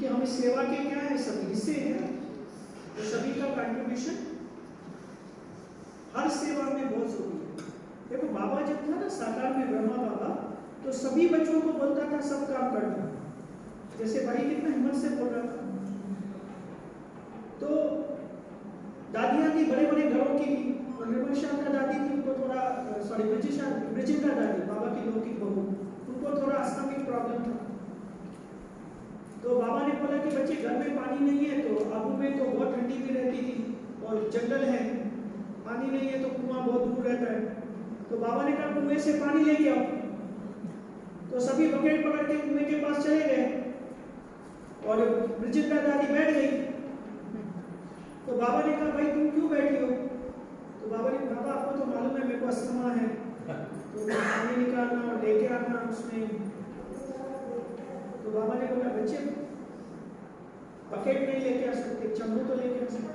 क्योंकि हम इस सेवा के क्या है, सभी हिस्से हैं, तो सभी का कंट्रीब्यूशन हर सेवा में बहुत जरूरी है। देखो बाबा जब था ना साकार में, ब्रह्मा बाबा, तो सभी बच्चों को बोलता था सब काम करना। जैसे भाई कितना हिम्मत से बोल रहा था। तो दादियां थी बड़े बड़े घरों की, और निर्मल शाह का दादी थी, उनको थोड़ा ब्रिजिंदा दादी, बाबा की लौकिक बहू, उनको थोड़ा अस्थमिक प्रॉब्लम था। तो बाबा ने बोला कि बच्चे घर में पानी नहीं है, तो आबू में तो बहुत ठंडी भी रहती थी और जंगल है, पानी नहीं है तो कुआं बहुत दूर रहता है। तो बाबा ने कहा कुएं से पानी लेके आओ। तो सभी बकेट पकड़ के कुएं के पास चले गए और ब्रिजिंदा दादी बैठ गई। तो बाबा ने कहा भाई तुम क्यों बैठी हो? तो बाबा ने कहा आपको तो मालूम है मेरे को अस्थमा है, तो पानी निकालना और लेके आना उसमें। तो बाबा ने बोला बच्चे बकेट नहीं लेके आ सकते, चम्मू तो लेके आ सकते।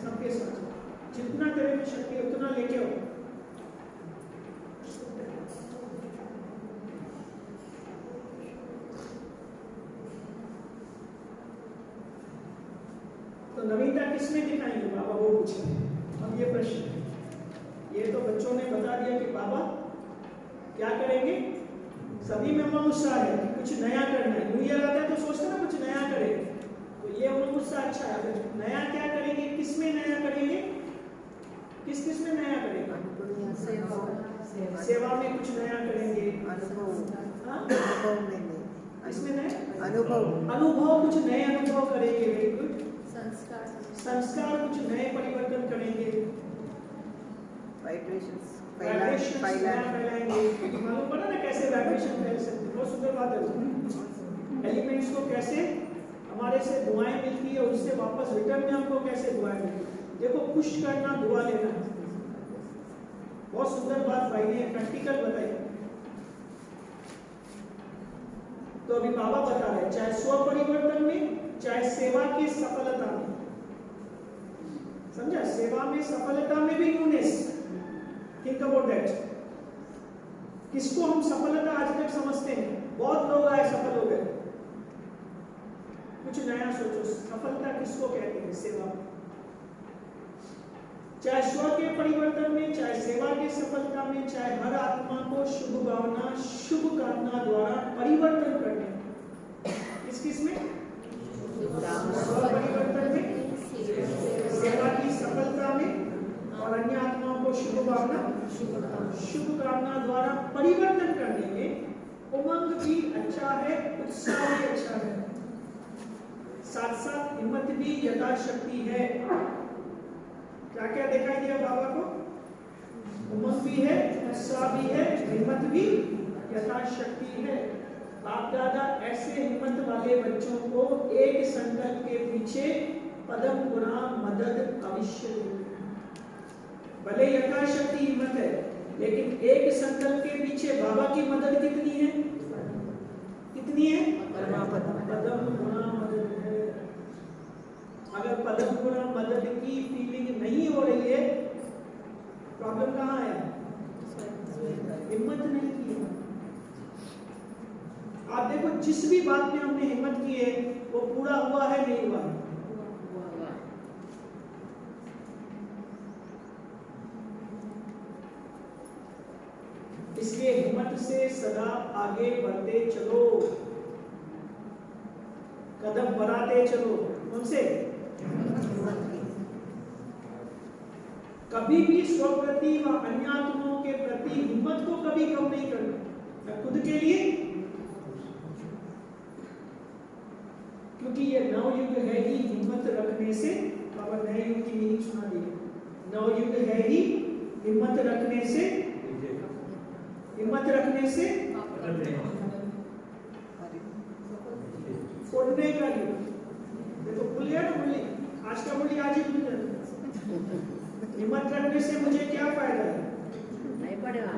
सबके साथ जितना तेरे में शक्ति है उतना लेके आओ। तो नवीनता किसमें दिखाएंगे बाबा, वो पूछ रहे हैं। अब ये प्रश्न है, ये तो बच्चों ने बता दिया कि बाबा क्या करेंगे, सभी में उमंग उत्साह है कि कुछ नया करना है। न्यू ईयर आता है तो सोचते ना कुछ नया करें, तो ये उमंग उत्साह अच्छा है। अगर नया क्या करेंगे, किस में नया करेंगे, किस किस में नया करेंगे? सेवा में कुछ नया करेंगे, इसमें नए अनुभव कुछ नए अनुभव करेंगे। Very good. संस्कार कुछ नए परिवर्तन करेंगे। फैलाएंगे। मालूम पड़ा ना कैसे वाइब्रेशन फैल सकते, बहुत सुंदर बात है। एलिमेंट्स को कैसे हमारे से दुआएं मिलती है, उससे वापस रिटर्न में हमको कैसे दुआएं मिलती है। देखो खुश करना, दुआ लेना, बहुत सुंदर बात भाई ने प्रैक्टिकल बताई। तो अभी बाबा बता रहे चाहे स्व परिवर्तन में, चाहे सेवा की सफलता में, समझा, सेवा में सफलता में भी न्यूनेस। Think about that. किसको हम सफलता आज तक समझते हैं? बहुत लोग आए सफल हो गए। कुछ नया सोचो, सफलता किसको कहते हैं? सेवा। चाहे स्व के परिवर्तन में, चाहे सेवा की सफलता में, चाहे हर आत्मा को शुभ भावना, शुभ कामना द्वारा परिवर्तन करने। किस किस में? स्व परिवर्तन में, सेवा की सफलता में, और अन्य आत्माओं को शुभ भावना, शुभ कामना द्वारा परिवर्तन करने में उमंग भी अच्छा है, उत्साह भी अच्छा है, साथ साथ हिम्मत भी यथाशक्ति है। क्या क्या दिखाई दिया बाबा को? उमंग भी है, उत्साह भी है, हिम्मत भी यथाशक्ति है। बाप दादा ऐसे हिम्मत वाले बच्चों को एक संकल्प के पीछे पदम गुना मदद अवश्य देते। भले यथाशक्ति हिम्मत है, लेकिन एक संकल्प के पीछे बाबा की मदद कितनी है? कितनी है? पदम गुना मदद है। अगर पदम गुना मदद की फीलिंग नहीं हो रही है, प्रॉब्लम कहाँ है? हिम्मत नहीं की है। आप देखो जिस भी बात में हमने हिम्मत की है वो पूरा हुआ है, नहीं हुआ है? इसलिए हिम्मत से सदा आगे बढ़ते चलो, कदम बढ़ाते चलो। उनसे कभी भी स्वप्रति व अन्य आत्माओं के प्रति हिम्मत को कभी कम नहीं करना, खुद के लिए, क्योंकि ये नवयुग है ही हिम्मत रखने से। बाबा नए युग की मीनिंग सुना दी। नवयुग है ही हिम्मत रखने से, हिम्मत रखने से फोड़ने का युग। देखो भूल गया ना, बोली आज का बोली आज ही भूल जाए। हिम्मत रखने से मुझे क्या फायदा है? नहीं पढ़ेगा।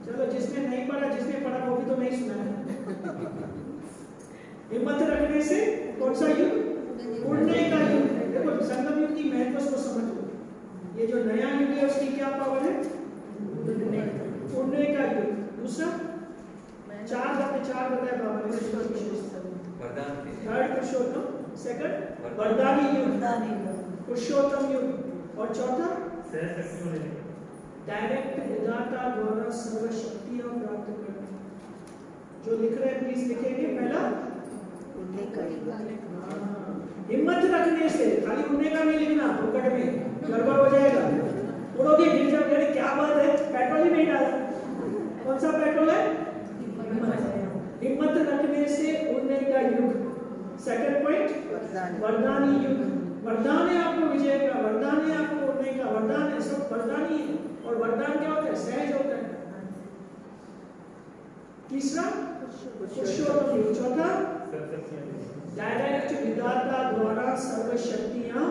चलो जिसने नहीं पढ़ा, जिसने पढ़ा वो भी तो नहीं सुना है। हिम्मत रखने से कौन सा युग? उड़ने का युग। देखो संगम युग की महत्व को समझो। ये जो नया युग है उसकी क्या पावर है? उड़ने का युग। दूसरा 4 चार बताए बाबा ने इसका विशेषता। वरदान थर्ड पुरुषोत्तम, सेकंड वरदानी युग, पुरुषोत्तम युग, और चौथा डायरेक्ट विधाता द्वारा सर्व शक्तियां प्राप्त करना। जो लिख रहे हैं प्लीज लिखेंगे। पहला हिम्मत रखने से, खाली उड़ने का नहीं लिखना, पॉकेट में गड़बड़ हो जाएगा, उड़ोगे गिर जाओगे। क्या बात है, पेट्रोल ही नहीं डाला। कौन सा पेट्रोल है? हिम्मत रखने से उड़ने का युग। सेकंड पॉइंट वरदानी युग, वरदान है आपको विजय का, वरदान है आपको उड़ने का, वरदान है, सब वरदानी है। और वरदान क्या होता है? सहज होता है। तीसरा पुरुषोत्तम युग। चौथा डायरेक्ट विधाता द्वारा सर्व शक्तियां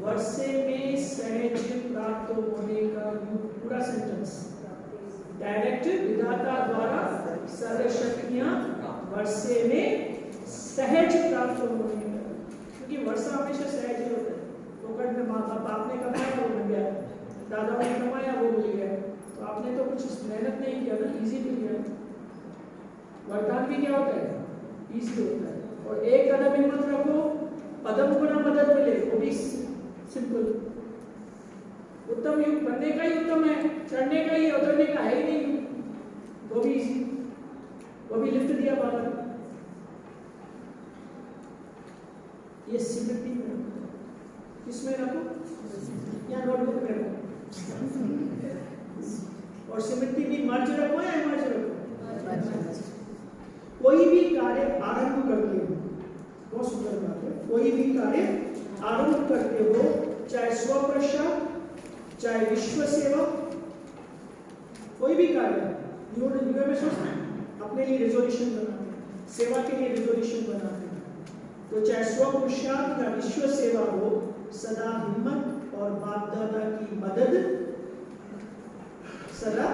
वर्षे में सहज प्राप्त होने का युग। पूरा सेंटेंस, डायरेक्ट विधाता द्वारा सर्व शक्तियां वर्षे में सहज प्राप्त होने का, क्योंकि वर्षा हमेशा सहज ही होता है। पॉकेट में माँ बाप ने कमाया वो मिल गया, दादाओं ने कमाया वो मिल गया, तो आपने तो कुछ मेहनत नहीं किया ना, इजी मिल गया। वरदान भी क्या होता है? इजी होता है। और एक कदम हिम्मत रखो, पदम गुना मदद मिले, वो भी सिंपल। उत्तम युग बनने का ही उत्तम है, चढ़ने का ही, उतरने का है ही नहीं, वो भी इजी, वो भी लिफ्ट दिया बाबा ने। ये स्मृति में रखो। किसमें रखो? या नोटबुक में रखो। और स्मृति भी मर्ज रखो या इमर्ज रखो? कोई भी कार्य आरंभ करते हो, बहुत सुंदर बात है, कोई भी कार्य आरंभ करते हो, चाहे स्वप्रसाद, चाहे विश्व सेवा, कोई भी कार्य न्यू में सोचना है, अपने लिए रिजोल्यूशन बनाते हैं, सेवा के लिए रिजोल्यूशन बनाते हैं। तो चाहे स्वपुरुषार्थ या विश्व सेवा हो, सदा हिम्मत और बाप दादा की मदद, सदा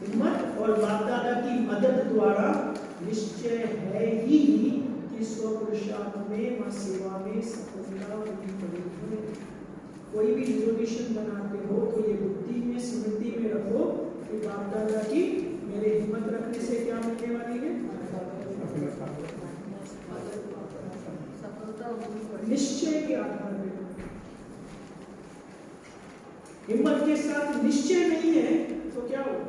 हिम्मत और बाप दादा की मदद द्वारा निश्चय है ही कि स्वपुरुषार्थ में व सेवा में सफलता होनी पड़ेगी। कोई भी रिजोल्यूशन बनाते हो तो ये बुद्धि में, स्मृति में रखो कि बाप दादा की मेरे हिम्मत रखने से क्या मिलने वाली है? निश्चय के आधार पर। हिम्मत के साथ निश्चय नहीं है तो क्या होगा?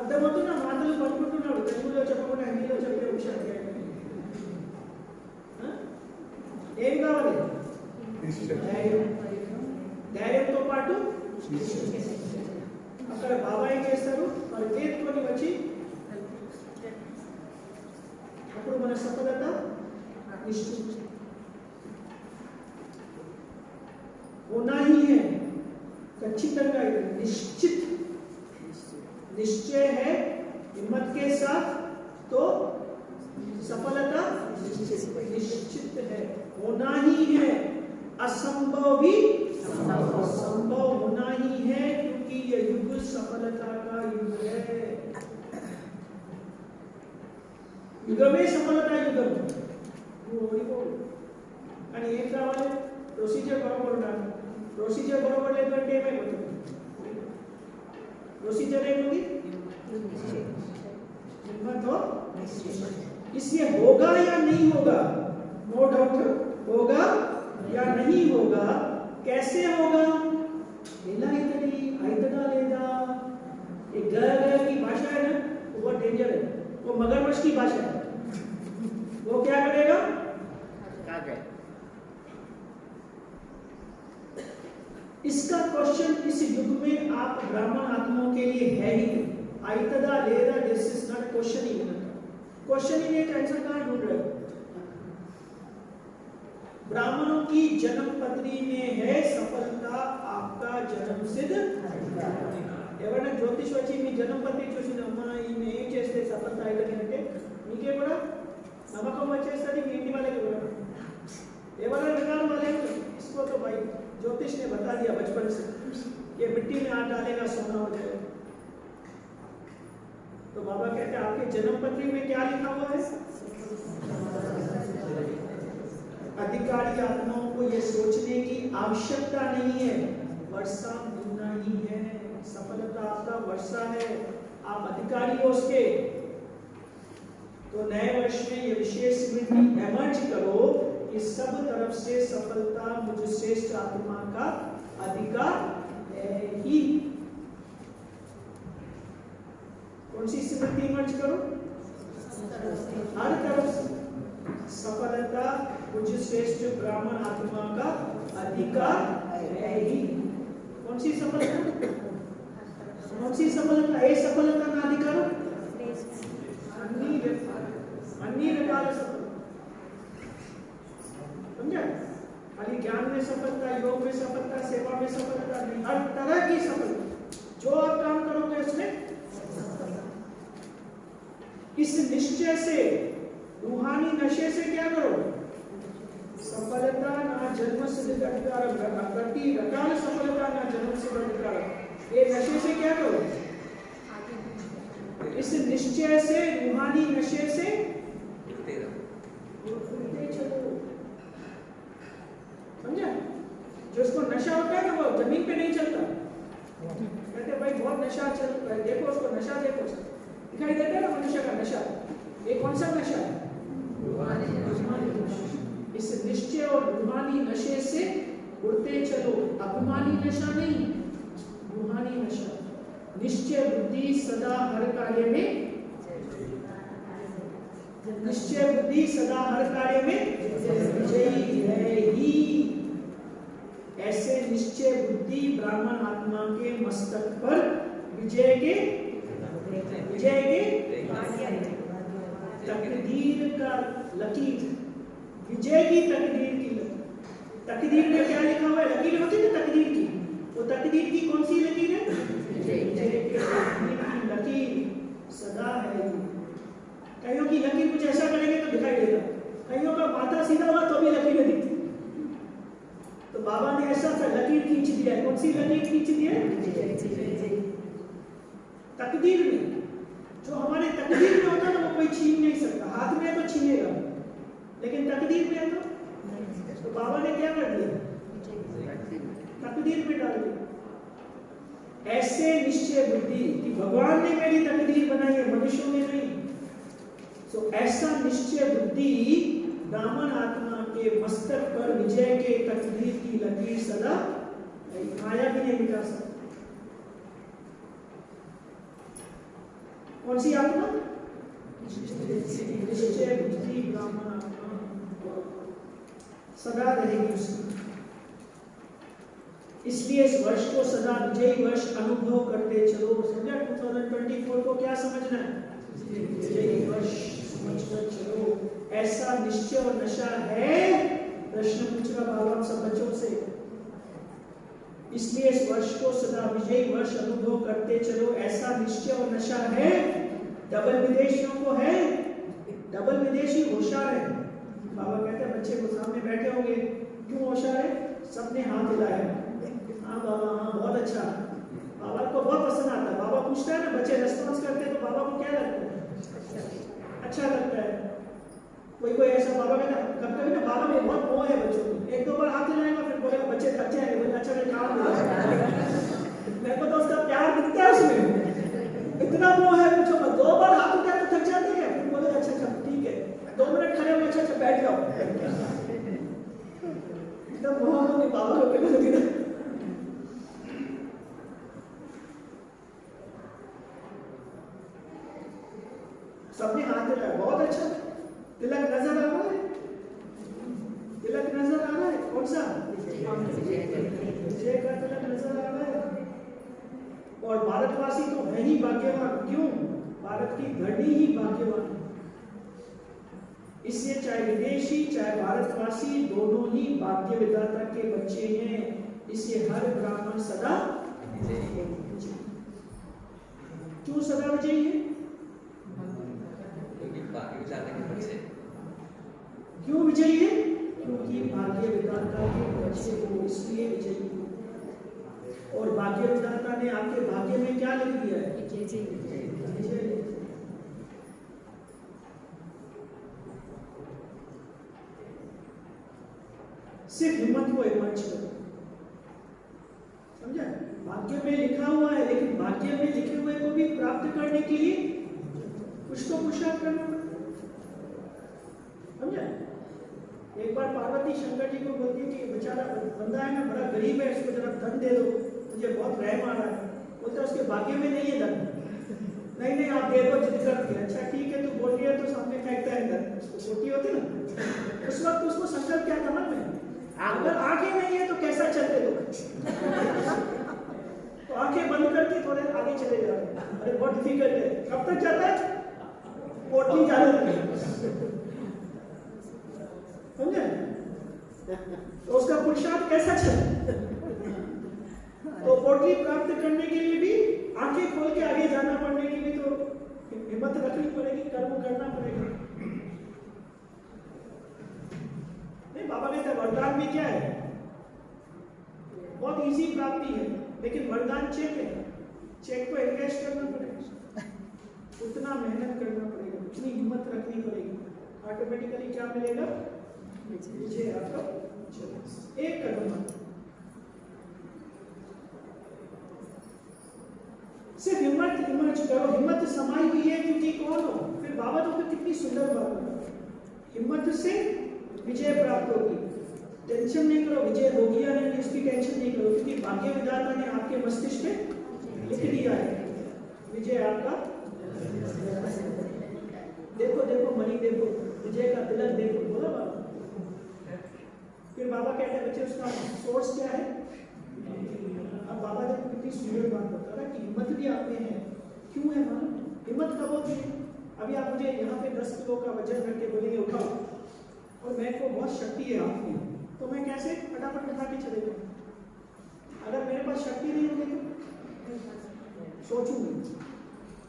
అర్థమవుతున్నా? మాటలు పట్టుకుంటున్నాడు, తెలుగులో చెప్పకుండా హిందీలో చెప్పే విషయాలు ఏం కావాలి? ధైర్యంతో పాటు అక్కడ బాబా ఏం చేస్తారు? వాళ్ళు చేతుకొని వచ్చి అప్పుడు మన సఫలత निश्चित होना ही है। ఖచ్చితంగా निश्चित निश्चय है, हिम्मत के साथ तो सफलता निश्चित है, होना ही है। असंभव भी संभव होना ही है, क्योंकि ये युग सफलता का युग है। युगमे सफलता युगम आणि ఏం కావాలి? ప్రొసీజర్ బరోबर ఉండాలి. ప్రొసీజర్ బరోबर లేదంటే ఏమైపోతుంది? प्रोसीजर है क्योंकि हिम्मत हो, इसलिए होगा या नहीं होगा, नो डाउट होगा या नहीं होगा। कैसे होगा? लेला इतनी आइतना लेदा, एक ग की भाषा है ना, वो बहुत डेंजर है, वो मगरमच्छ की भाषा है। वो क्या करेगा? इसका क्वेश्चन इस युग में आप ब्राह्मण आत्माओं के लिए है ही नहीं। आइतदा लेदा, दिस इज नॉट क्वेश्चन ही नहीं। क्वेश्चन ही नहीं, आंसर कहां ढूंढ रहे हो? ब्राह्मणों की जन्म पत्री में है सफलता आपका जन्म सिद्ध। ఎవరైనా జ్యోతిష్ వచ్చి మీ జన్మ పత్రిక చూసినమ్మా ఈమె ఏం చేస్తే సఫలత అయితదంటే మీకే కూడా నమ్మకం వచ్చేస్తుంది, మీ ఇంటి వాళ్ళకి కూడా। ఎవరైనా వినాలి వాళ్ళే, इसको तो भाई ज्योतिष ने बता दिया बचपन से, ये मिट्टी में हाथ डालेगा सोना हो जाएगा। तो बाबा कहते हैं आपके जन्म पत्री में क्या लिखा हुआ है? अधिकारी आत्माओं को ये सोचने की आवश्यकता नहीं है, वर्षा मिलना ही है। सफलता आपका वर्षा है, आप अधिकारी हो उसके, तो नए वर्ष में ये विशेष स्मृति एमर्ज करो कि सब तरफ से सफलता मुझ श्रेष्ठ आत्मा का अधिकार है ही। कौन सी स्मृति एमर्ज करो? हर तरफ से सफलता मुझ श्रेष्ठ ब्राह्मण आत्मा का अधिकार है ही। कौन सी सफलता? कौन सी सफलता? ए सफलता ना अधिकार अन्य काल सफलता। समझा? खाली ज्ञान में सफलता, योग में सफलता, सेवा में सफलता नहीं, हर तरह की सफलता जो आप काम करोगे उसमें। इस निश्चय से, रूहानी नशे से क्या करो? सफलता ना जन्म सिद्ध अधिकार, प्रति अकाल सफलता ना जन्म सिद्ध अधिकार, ये नशे से क्या करो? इस निश्चय से, रूहानी नशे से उड़ते चलो। समझा? जो उसको नशा होता है ना वो जमीन पे नहीं चलता। कहते भाई बहुत नशा चल रहा है, देखो उसको नशा, देखो दिखाई देता है ना मनुष्य का नशा। ये कौन सा नशा है? इस निश्चय और रूहानी नशे से उड़ते चलो। अभिमानी नशा नहीं, रूहानी नशा। निश्चय बुद्धि सदा हर कार्य में, निश्चय बुद्धि सदा हर कार्य में विजयी है ही। ऐसे निश्चय बुद्धि ब्राह्मण आत्मा के मस्तक पर विजय के तकदीर का लकीर, विजय की तकदीर की लकीर। तकदीर में क्या लिखा हुआ है? लकीर होती है तकदीर की, वो तकदीर की कौन सी लकीर है? विजय की लकीर सदा है। कईयों की लकीर कुछ ऐसा करेंगे तो दिखाई देगा, कईयों का माथा सीधा हुआ तो भी लकीरें दिखती। तो बाबा ने ऐसा सा लकीर खींच दिया है। कौन सी लकीर खींच दी है? तकदीर में। जो हमारे तकदीर में होता है ना वो कोई छीन नहीं सकता। हाथ में है तो छीनेगा, लेकिन तकदीर में है तो बाबा ने क्या कर दिया? तकदीर में डाल दिया। ऐसे निश्चय बुद्धि कि भगवान ने मेरी तकदीर बनाई है, मनुष्यों ने नहीं। तो ऐसा निश्चय बुद्धि ब्राह्मण आत्मा के मस्तक पर विजय के तकदीर की लकीर सदा, माया भी नहीं मिटा सकती। कौन सी आत्मा? निश्चय बुद्धि ब्राह्मण आत्मा सदा रहेगी उसकी। इसलिए इस वर्ष को सदा विजयी वर्ष अनुभव करते चलो। समझा? 2024 को क्या समझना है? विजयी वर्ष समझकर चलो। ऐसा निश्चय और नशा है। प्रश्न पूछ रहा बाबा सब बच्चों से। इसलिए इस वर्ष को सदा विजयी वर्ष अनुभव करते चलो। ऐसा निश्चय और नशा है। डबल विदेशियों को है। डबल विदेशी होशियार है। बाबा कहते हैं बच्चे को सामने बैठे होंगे, क्यों होशियार है? सबने हाथ हिलाया। हाँ बाबा, हाँ बहुत अच्छा। बाबा को बहुत पसंद आता है। बाबा पूछता है ना, बच्चे रेस्पॉन्स करते हैं तो बाबा को क्या लगता है? अच्छा लगता है। कोई कोई ऐसा बाबा कहता है कभी ना बाबा में बहुत मोह है बच्चों को, एक दो बार हाथ हिलाएगा फिर बोलेगा बच्चे थक जाएंगे, बोले अच्छा मैं काम मेरे को तो उसका प्यार दिखता है उसमें। इतना मोह है बच्चों का, दो बार हाथ उठाए तो थक जाते हैं, फिर बोले अच्छा अच्छा ठीक है, 2 मिनट खड़े हो, अच्छा अच्छा बैठ जाओ। एकदम मोह होने बाबा को कहने लगे। सबने हाथ हिलाया, बहुत अच्छा। तिलक नजर आ रहा है? तिलक नजर आ रहा है? कौन सा? विजय का तिलक नजर आ रहा है। और भारतवासी तो है ही भाग्यवान। क्यों? भारत की धरती ही भाग्यवान है। इसलिए चाहे विदेशी चाहे भारतवासी दोनों ही भाग्य विधाता के बच्चे हैं। इसलिए हर ब्राह्मण सदा क्यों सदा विजयी है? क्यों विजयी है? क्योंकि भाग्य विधाता के बच्चे हो, इसलिए विजयी हो। और भाग्य विधाता ने आपके भाग्य में क्या लिख दिया है? विजय। सिर्फ हिम्मत को एमर्ज करो। समझा? भाग्य में लिखा हुआ है, लेकिन भाग्य में लिखे हुए को भी प्राप्त करने कुछ तो पुरुषार्थ करना पड़ता है, समझे? एक बार पार्वती शंकर जी को बोलती है कि बेचारा बंदा है ना, बड़ा गरीब है, इसको जरा धन दे दो, मुझे बहुत रहम आ रहा है। बोलता है उसके भाग्य में नहीं है धन। नहीं नहीं आप दे दो जिद करके। अच्छा ठीक है, तू बोल रही है तो सामने फेंकता है धन, उसको छोटी होती ना, उस वक्त उसको संकल्प क्या था मन में, अगर आंखें नहीं है तो कैसा चलते लोग। तो आंखें बंद करके थोड़े आगे चले जा रहे हैं। अरे बहुत डिफिकल्ट है, कब तक जाता है, पोटली जाने तक, समझे? तो उसका पुरुषार्थ कैसा चले? तो पोटली प्राप्त करने के लिए भी आंखें खोल के आगे जाना पड़ने की भी तो हिम्मत रखनी पड़ेगी, कर्म करना पड़ेगा। नहीं, बाबा कहते हैं वरदान भी क्या है, बहुत इजी प्राप्ति है, लेकिन वरदान चेक है, चेक को इन्वेस्ट करना पड़ेगा, उतना मेहनत करना पड़ेगा, उतनी हिम्मत रखनी पड़ेगी, ऑटोमेटिकली क्या मिलेगा, विजय आपका चलेगा। एक कदम सिर्फ हिम्मत करो, हिम्मत समाई हुई है क्योंकि कौन हो। फिर बाबा तो फिर कितनी सुंदर बात है, हिम्मत से विजय प्राप्त होगी। टेंशन नहीं करो विजय होगी या नहीं, इसकी टेंशन नहीं करो, क्योंकि भाग्य विधाता ने आपके मस्तिष्क में लिख दिया है विजय आपका। देखो देखो मणि देखो, विजय का तिलक देखो, बोला बाबा। फिर बाबा कहते हैं बच्चे उसका सोर्स क्या है। अब बाबा देखो कितनी सुंदर बात बता रहा है कि हिम्मत भी आप में है। क्यों है मालूम? हिम्मत कब होती है? अभी आप मुझे यहाँ पे 10 किलो का वजन करके बोलेंगे उठाओ, और मैं को बहुत शक्ति है आप में, तो मैं कैसे फटाफट उठा के चले जाऊँ? अगर मेरे पास शक्ति नहीं होगी तो सोचूंगी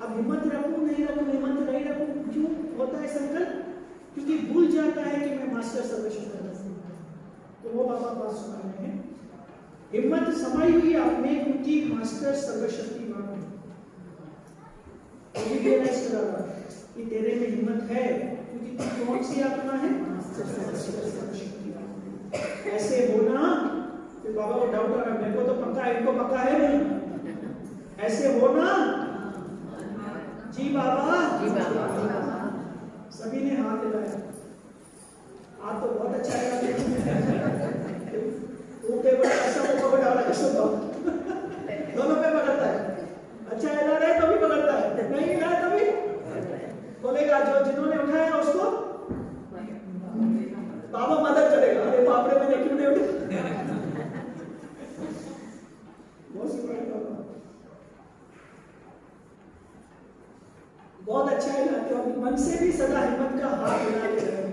अब हिम्मत रखूं नहीं रखूं, हिम्मत नहीं रखूं। क्यों होता है संकल्प? क्योंकि भूल जाता है कि मैं मास्टर सर्वशक्तिमान हूं। तो वो बाबा बात सुना रहे हैं, हिम्मत समाई हुई आप में क्योंकि मास्टर सर्वशक्तिमान है। ये रियलाइज कर रहा कि तेरे में हिम्मत है क्योंकि तू कौन सी आत्मा है, ऐसे होना। फिर बाबा को डाउट आ रहा, मेरे को तो पक्का है, इनको पक्का है नहीं, ऐसे होना जी बाबा, जी बाबा। सभी ने हाथ हिलाया, हाथ तो बहुत अच्छा है। ऐसा वो पकड़ डाला, दोनों पे पकड़ता है, अच्छा हिला रहा है तो भी पकड़ता है, नहीं हिला है तो भी बोलेगा। जो जिन्होंने उठाया उसको बाबा मदद करेगा। अरे बाप रे मैंने क्यों नहीं उठाया। बहुत अच्छा है ना, तो मन से भी सदा हिम्मत का हाथ हिलाते रहे।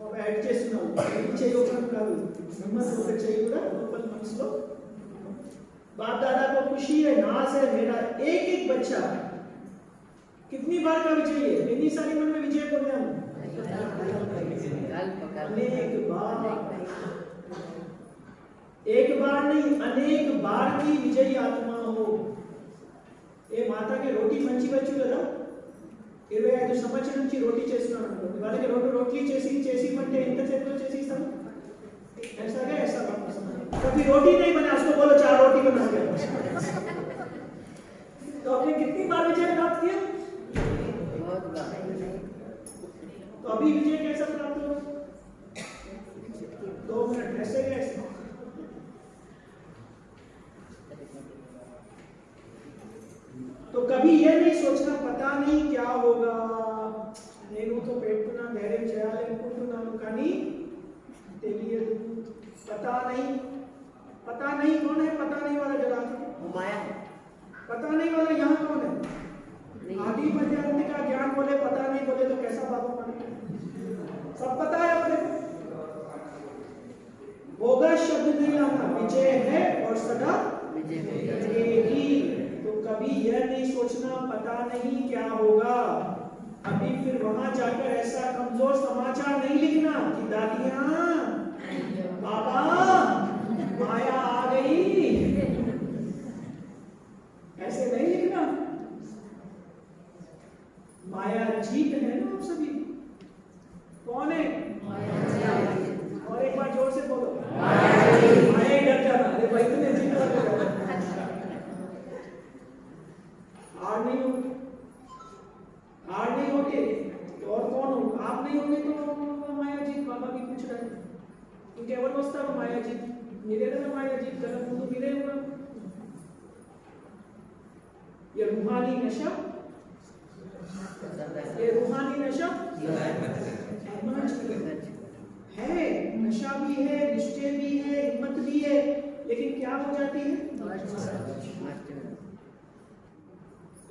और मैं एडजस्ट ना हूं, नीचे योगन करूं, हिम्मत होकर चाहिए पूरा ओपन मन स्लो। बाप दादा को खुशी है, नाज है, मेरा एक एक बच्चा कितनी बार का विजय है। इतनी सारी मन में विजय बोलते हम, अनेक बार, एक बार नहीं अनेक बार की विजयी आत्मा हो। ये माता के रोटी मंची बच्चू కదా 25 సంవత్సరాల నుంచి రోటీ చేస్తున్నాను, వాళ్ళకి రెండు రోటీ చేసి అంటే ఎంత చేతిలో చేసి ఇస్తాను, ऐसा क्या ऐसा बात। कभी रोटी नहीं बना उसको बोलो 4 रोटी बना के। तो आपने कितनी बार विजय प्राप्त किया? बहुत बार। तो अभी विजय कैसा प्राप्त हो? 2 मिनट ऐसे कैसे? तो कभी यह नहीं सोचना पता नहीं क्या होगा, నేను तो పెట్టుకున్నా ధైర్యం చేయాలి అనుకుంటున్నాను కానీ తెలియదు। पता नहीं कौन है? पता नहीं वाला जगह माया। पता नहीं वाला यहाँ कौन है? आदि मध्य अंत का ज्ञान बोले, पता नहीं बोले तो कैसा बाबा माने? सब पता है अपने को। होगा शब्द नहीं लाना, विजय है और सदा विजय। तो कभी यह नहीं सोचना पता नहीं क्या होगा। अभी फिर वहां जाकर ऐसा कमजोर समाचार नहीं लिखना कि दादियां बाबा माया आ गई, ऐसे नहीं लिखना। माया जीत है ना आप सभी। कौन है? और एक बार जोर से बोलो, माया ही डर जाना। अरे भाई तुमने जीत हार नहीं होगी। आर नहीं होते तो और कौन हो? आप नहीं होंगे तो मायाजीत बाबा भी पूछ रहे हैं ఇంకెవరు వస్తారు మాయాజీత్ మీరే కదా మాయాజీత్ కదా ముందు మీరే ఉన్నారు ये रूहानी नशा है, नशा भी है, निश्चय भी है, हिम्मत भी है, लेकिन क्या हो जाती है?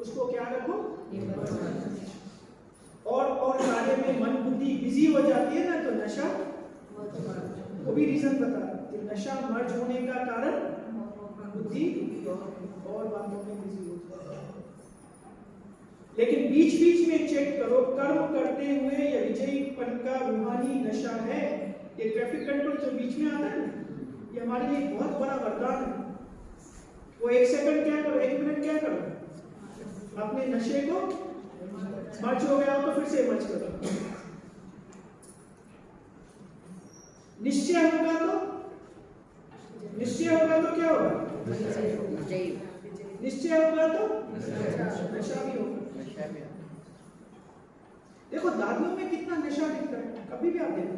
उसको क्या रखो? और कार्य में मन बुद्धि बिजी हो जाती है ना, तो नशा वो भी रीजन बता कि नशा मर्ज होने का कारण बुद्धि और बातों में बिजी हो जाती है। लेकिन बीच बीच में चेक करो, कर्म करते हुए ये विजयीपन का रूहानी नशा है। ये ट्रैफिक कंट्रोल जो बीच में आता है ये हमारे लिए बहुत बड़ा वरदान है। वो 1 सेकंड क्या करो, 1 मिनट क्या करो, अपने नशे को मर्ज हो गया हो तो फिर से मर्ज करो। निश्चय होगा तो क्या होगा? निश्चय होगा तो नशा भी होगा। देखो दादियों में कितना नशा दिखता है, कभी भी आप देखो,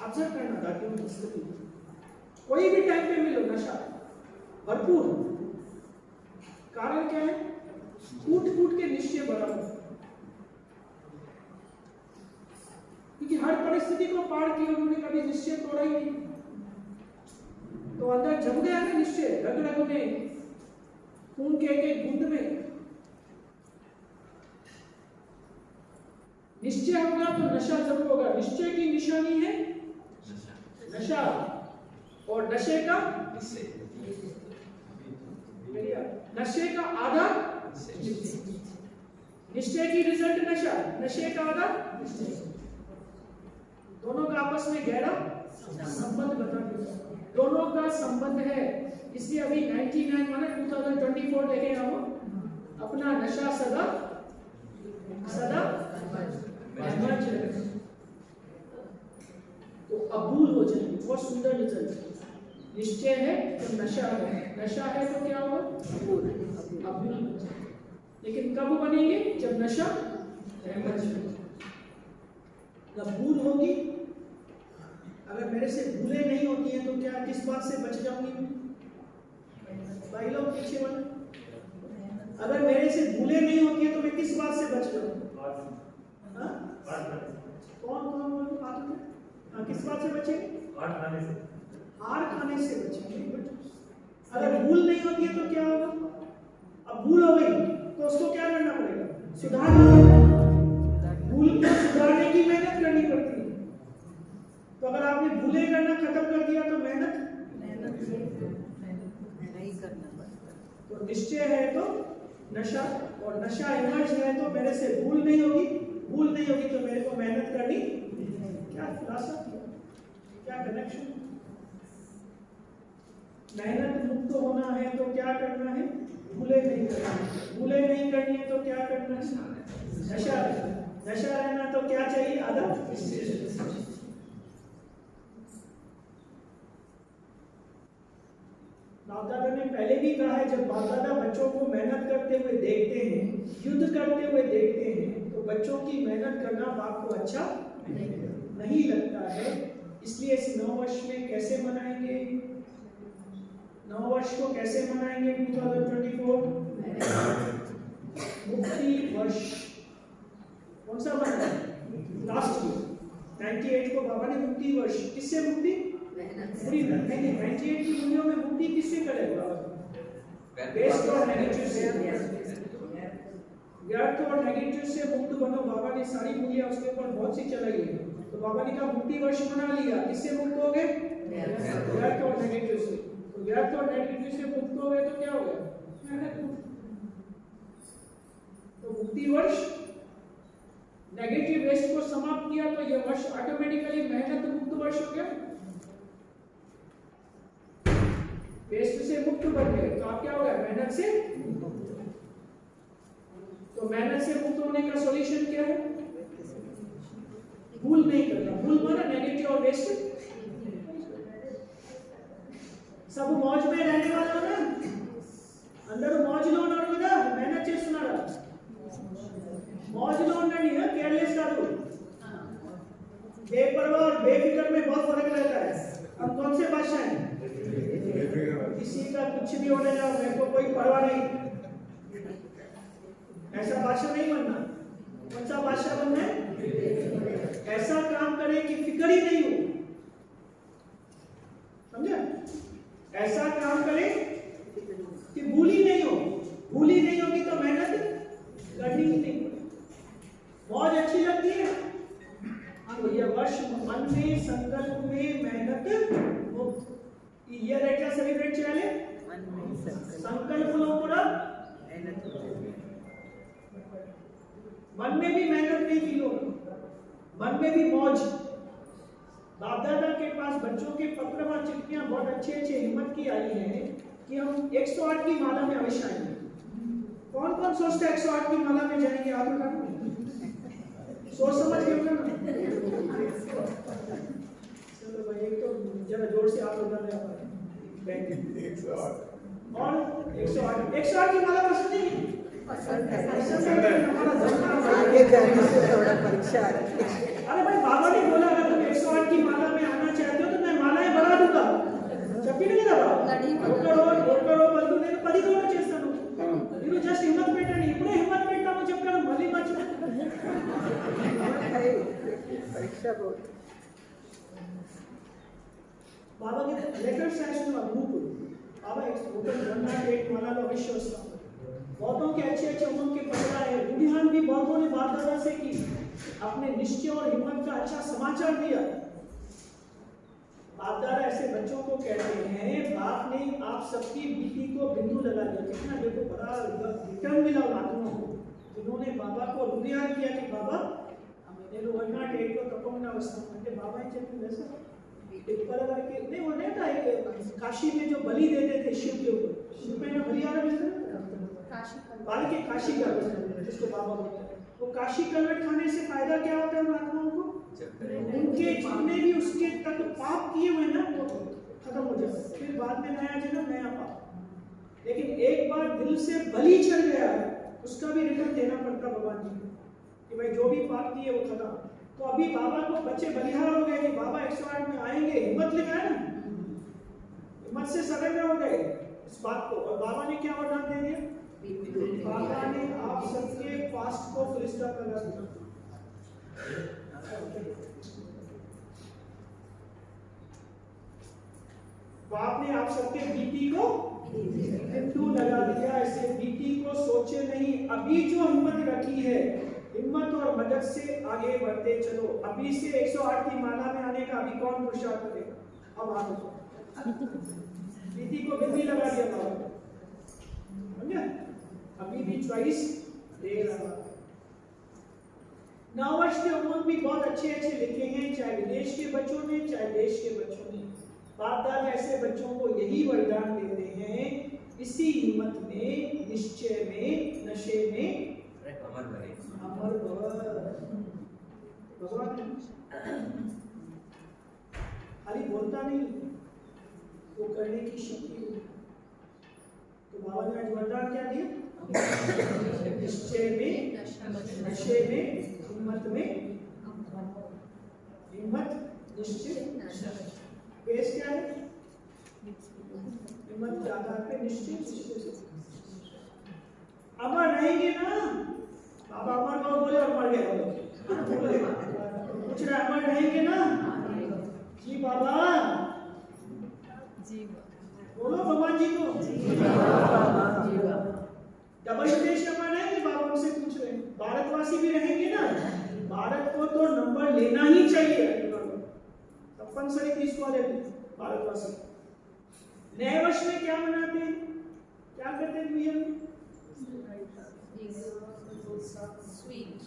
ऑब्जर्व करना दादियों की स्थिति, कोई भी टाइम पे मिलो नशा भरपूर। कारण क्या है? कूट कूट के निश्चय बढ़ा, क्योंकि हर परिस्थिति को पार किया उन्होंने, कभी निश्चय तोड़ा ही नहीं, तो अंदर जम गया ना निश्चय, रग रग में, खून के एक बूंद में। निश्चय होगा तो नशा जरूर होगा। निश्चय की निशानी है नशा, और नशे का आधार निश्चय की रिजल्ट नशा, नशे का आधार दोनों का आपस में गहरा संबंध बता दिया, दोनों का संबंध है। इसलिए अभी 99 माने 2024 देखें हम अपना नशा सदा सदा तो अबूल हो जाए, बहुत सुंदर रिजल्ट। निश्चय है तो नशा है, नशा है तो क्या होगा? अबूल हो जाए। लेकिन कब बनेंगे? जब नशा भूल होगी। अगर मेरे से भूले नहीं होती है तो क्या किस बात से बच जाऊंगी? भाई लोग पीछे वाले, अगर मेरे से भूले नहीं होती है तो मैं किस बात से बच जाऊंगी? कौन बात है? किस बात से बचेंगे? हार खाने से बचेंगे। अगर भूल नहीं होती है तो क्या होगा? अब भूल हो गई तो उसको क्या करना पड़ेगा? सुधारना पड़ेगा। भूल को सुधारने की मेहनत करनी पड़ती है। तो अगर आपने भूले करना खत्म कर दिया तो मेहनत नहीं करना पड़ता। तो निश्चय है तो नशा, और नशा इमर्ज है तो मेरे से भूल नहीं होगी, भूल नहीं होगी तो मेरे को मेहनत करनी। क्या खुलासा, क्या कनेक्शन? मेहनत मुक्त होना है तो क्या करना है? भूले नहीं करना है। भूले नहीं करनी है तो क्या करना है? नशा रहना। नशा रहना तो क्या चाहिए? आदत। बाप दादा ने पहले भी कहा है, जब बाप दादा बच्चों को मेहनत करते हुए देखते हैं, युद्ध करते हुए देखते हैं, तो बच्चों की मेहनत करना बाप को अच्छा नहीं लगता है। इसलिए इस 9 वर्ष में कैसे मनाएंगे? 9 वर्ष को कैसे मनाएंगे? 2024 मुक्ति वर्ष। कौन सा बना? लास्ट 98 को बाबा ने मुक्ति वर्ष। किससे मुक्ति? पूरी 98 की दुनिया में मुक्ति किससे करेगा? बेस्ट और नेगेटिव से, व्यर्थ और नेगेटिव से मुक्त बनो। बाबा ने सारी मूल्य उसके ऊपर बहुत सी चलाई है, तो बाबा ने कहा मुक्ति वर्ष मना लिया। किससे मुक्त हो गए? व्यर्थ और नेगेटिव से। तो व्यर्थ और नेगेटिव से मुक्त हो गए तो क्या हो गया? तो मुक्ति वर्ष नेगेटिव वेस्ट को समाप्त किया तो यह वर्ष ऑटोमेटिकली मेहनत मुक्त वर्ष हो गया। वेस्ट से मुक्त बन गए तो आप क्या हो गया? मेहनत से। तो मेहनत से मुक्त होने का सॉल्यूशन क्या है? भूल नहीं करना। भूल माना नेगेटिव और वेस्ट। सब मौज में रहने वाला ना, अंदर मौज लो ना, मेहनत से सुना रहा मौज लो बेपरवाह और बेफिक्र में बहुत फर्क रहता है। हम कौन से बादशाह हैं? किसी का कुछ भी होने जाओ, मेरे को कोई परवाह नहीं, ऐसा बादशाह नहीं बनना। कौन सा बादशाह बनना है? ऐसा काम करे कि फिक्र ही नहीं हो, समझे? ऐसा काम करे कि भूल ही नहीं हो। भूल ही नहीं होगी तो मेहनत करनी ही नहीं पड़ेगी। मौज अच्छी लगती है तो यह वर्ष मन में संकल्प में मेहनत हो। ईयर एट्ला सेलिब्रेट చేయాలి संकल्प लो पूरा मन में भी मेहनत नहीं की लो, मन में भी मौज। बाप दादा के पास बच्चों के पत्र व चिट्ठियां बहुत अच्छे हिम्मत की आई हैं कि हम 108 की माला में अवश्य आएंगे। कौन कौन सोचते हैं 108 की माला में जाएंगे? आप लोग सोच समझ के करना। चलो भाई, एक तो जरा जोर से आप लोग और 108 की माला पसंद नहीं? अरे भाई, बाबा ने बोला अगर तुम 108 की माला में आना चाहते हो तो मैं मालाएं बढ़ा दूंगा। చెప్పిన కదా ఒక్కడో బదులు నేను 10 కూడా చేస్తాను. మీరు జస్ట్ హిమ్మత్ పెట్టండి. ఇప్పుడే హిమ్మత్ పెట్టామని చెప్పాను, మళ్ళీ పరీక్ష బోర్డు బాబా के लेटर्स सेशन का ग्रुप बाबा एक 108 माला अवश्य वस्ता बहुतों के अच्छे उमंग के पत्र आए। रुझान भी बहुतों ने बाप दादा से की, अपने निश्चय और हिम्मत का अच्छा समाचार दिया। बाप दादा ऐसे बच्चों को कहते हैं, बाप ने आप सबकी बीती को बिंदु लगा दिया। कितना देखो बड़ा रिटर्न मिला आत्मा को, जिन्होंने बाबा को रुझान किया कि बाबा నేను 108 లో తప్పకుండా వస్తాను అంటే బాబా ఏం చెప్పింది సార్? पेपर करके नहीं वो नहीं था, काशी में जो बलि देते थे शिव के ऊपर, शिव में ना बलि आ रहा है बाल के काशी का जिसको बाबा बोलते हैं। वो काशी कलवट खाने से फायदा क्या होता है उन आत्माओं को? उनके जितने भी उसके तक पाप किए हुए ना वो खत्म हो जाते, फिर बाद में नया जन्म नया पाप। लेकिन एक बार दिल से बलि चल गया उसका भी रिटर्न देना पड़ता भगवान जी को कि भाई जो भी पाप किए वो खत्म। तो अभी बाबा को बच्चे बलिहार हो गए कि बाबा 108 में आएंगे, हिम्मत लिखा है ना, हिम्मत से सरेंडर हो गए इस बात को। और बाबा ने क्या वरदान दे दिया? बाबा ने आप सबके फास्ट को फुल स्टॉप लगा दिया। बाप ने आप सबके बीती को बिंदु लगा दिया। ऐसे बीती को सोचे नहीं, अभी जो हिम्मत रखी है हिम्मत और मदद से आगे बढ़ते चलो। अभी से 108 की माला में आने का अभी कौन पुरुषार्थ करेगा? अब आ जाओ, बीती को बिंदी लगा दिया बाबा, समझे? अभी भी चॉइस दे रहा। नववर्ष के उमंग भी बहुत अच्छे लिखे हैं, चाहे विदेश के बच्चों ने चाहे देश के बच्चों ने। बाप दादा ऐसे बच्चों को यही वरदान देते हैं, इसी हिम्मत में, निश्चय में, नशे में अमर भगवान खाली बोलता नहीं, वो करने की शक्ति। तो बाबा ने आज वरदान क्या दिया? निश्चय में, नशे में, हिम्मत में, हिम्मत निश्चय बेस क्या है? हिम्मत के आधार पे निश्चय। अमर रहेंगे ना बाबा? अमर को बोले और मर गए कुछ रहा, अमर रहेंगे ना जी बाबा? जी बोलो भगवान जी को डबल देश अमर रहेंगे बाबा? उनसे पूछ रहे हैं भारतवासी भी रहेंगे ना? भारत को तो नंबर लेना ही चाहिए, तपनसरी 30 वाले भारतवासी। नए वर्ष में क्या मनाते हैं, क्या करते हैं भैया?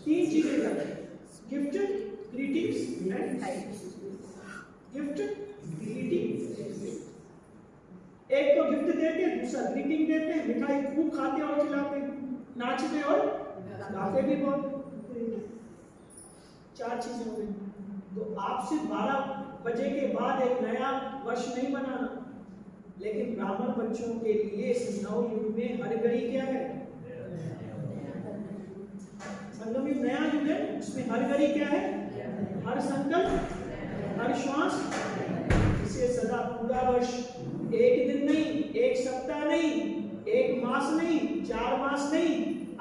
तीन चीजें करते हैं, gift, greetings and gift, greeting. एक तो गिफ्ट देते हैं, दूसरा ग्रीटिंग देते हैं, मिठाई खूब खाते और खिलाते, नाचते और गाते भी बहुत। 4 चीजें हो गई। तो आप सिर्फ 12 बजे के बाद एक नया वर्ष नहीं बनाना, लेकिन ब्राह्मण बच्चों के लिए इस नव युग में हर घड़ी क्या है? संगम युग नया युग है, उसमें हर घड़ी क्या है? हर संकल्प, हर श्वास, इसे सदा पूरा वर्ष, एक दिन नहीं, एक सप्ताह नहीं, एक मास नहीं, 4 मास नहीं,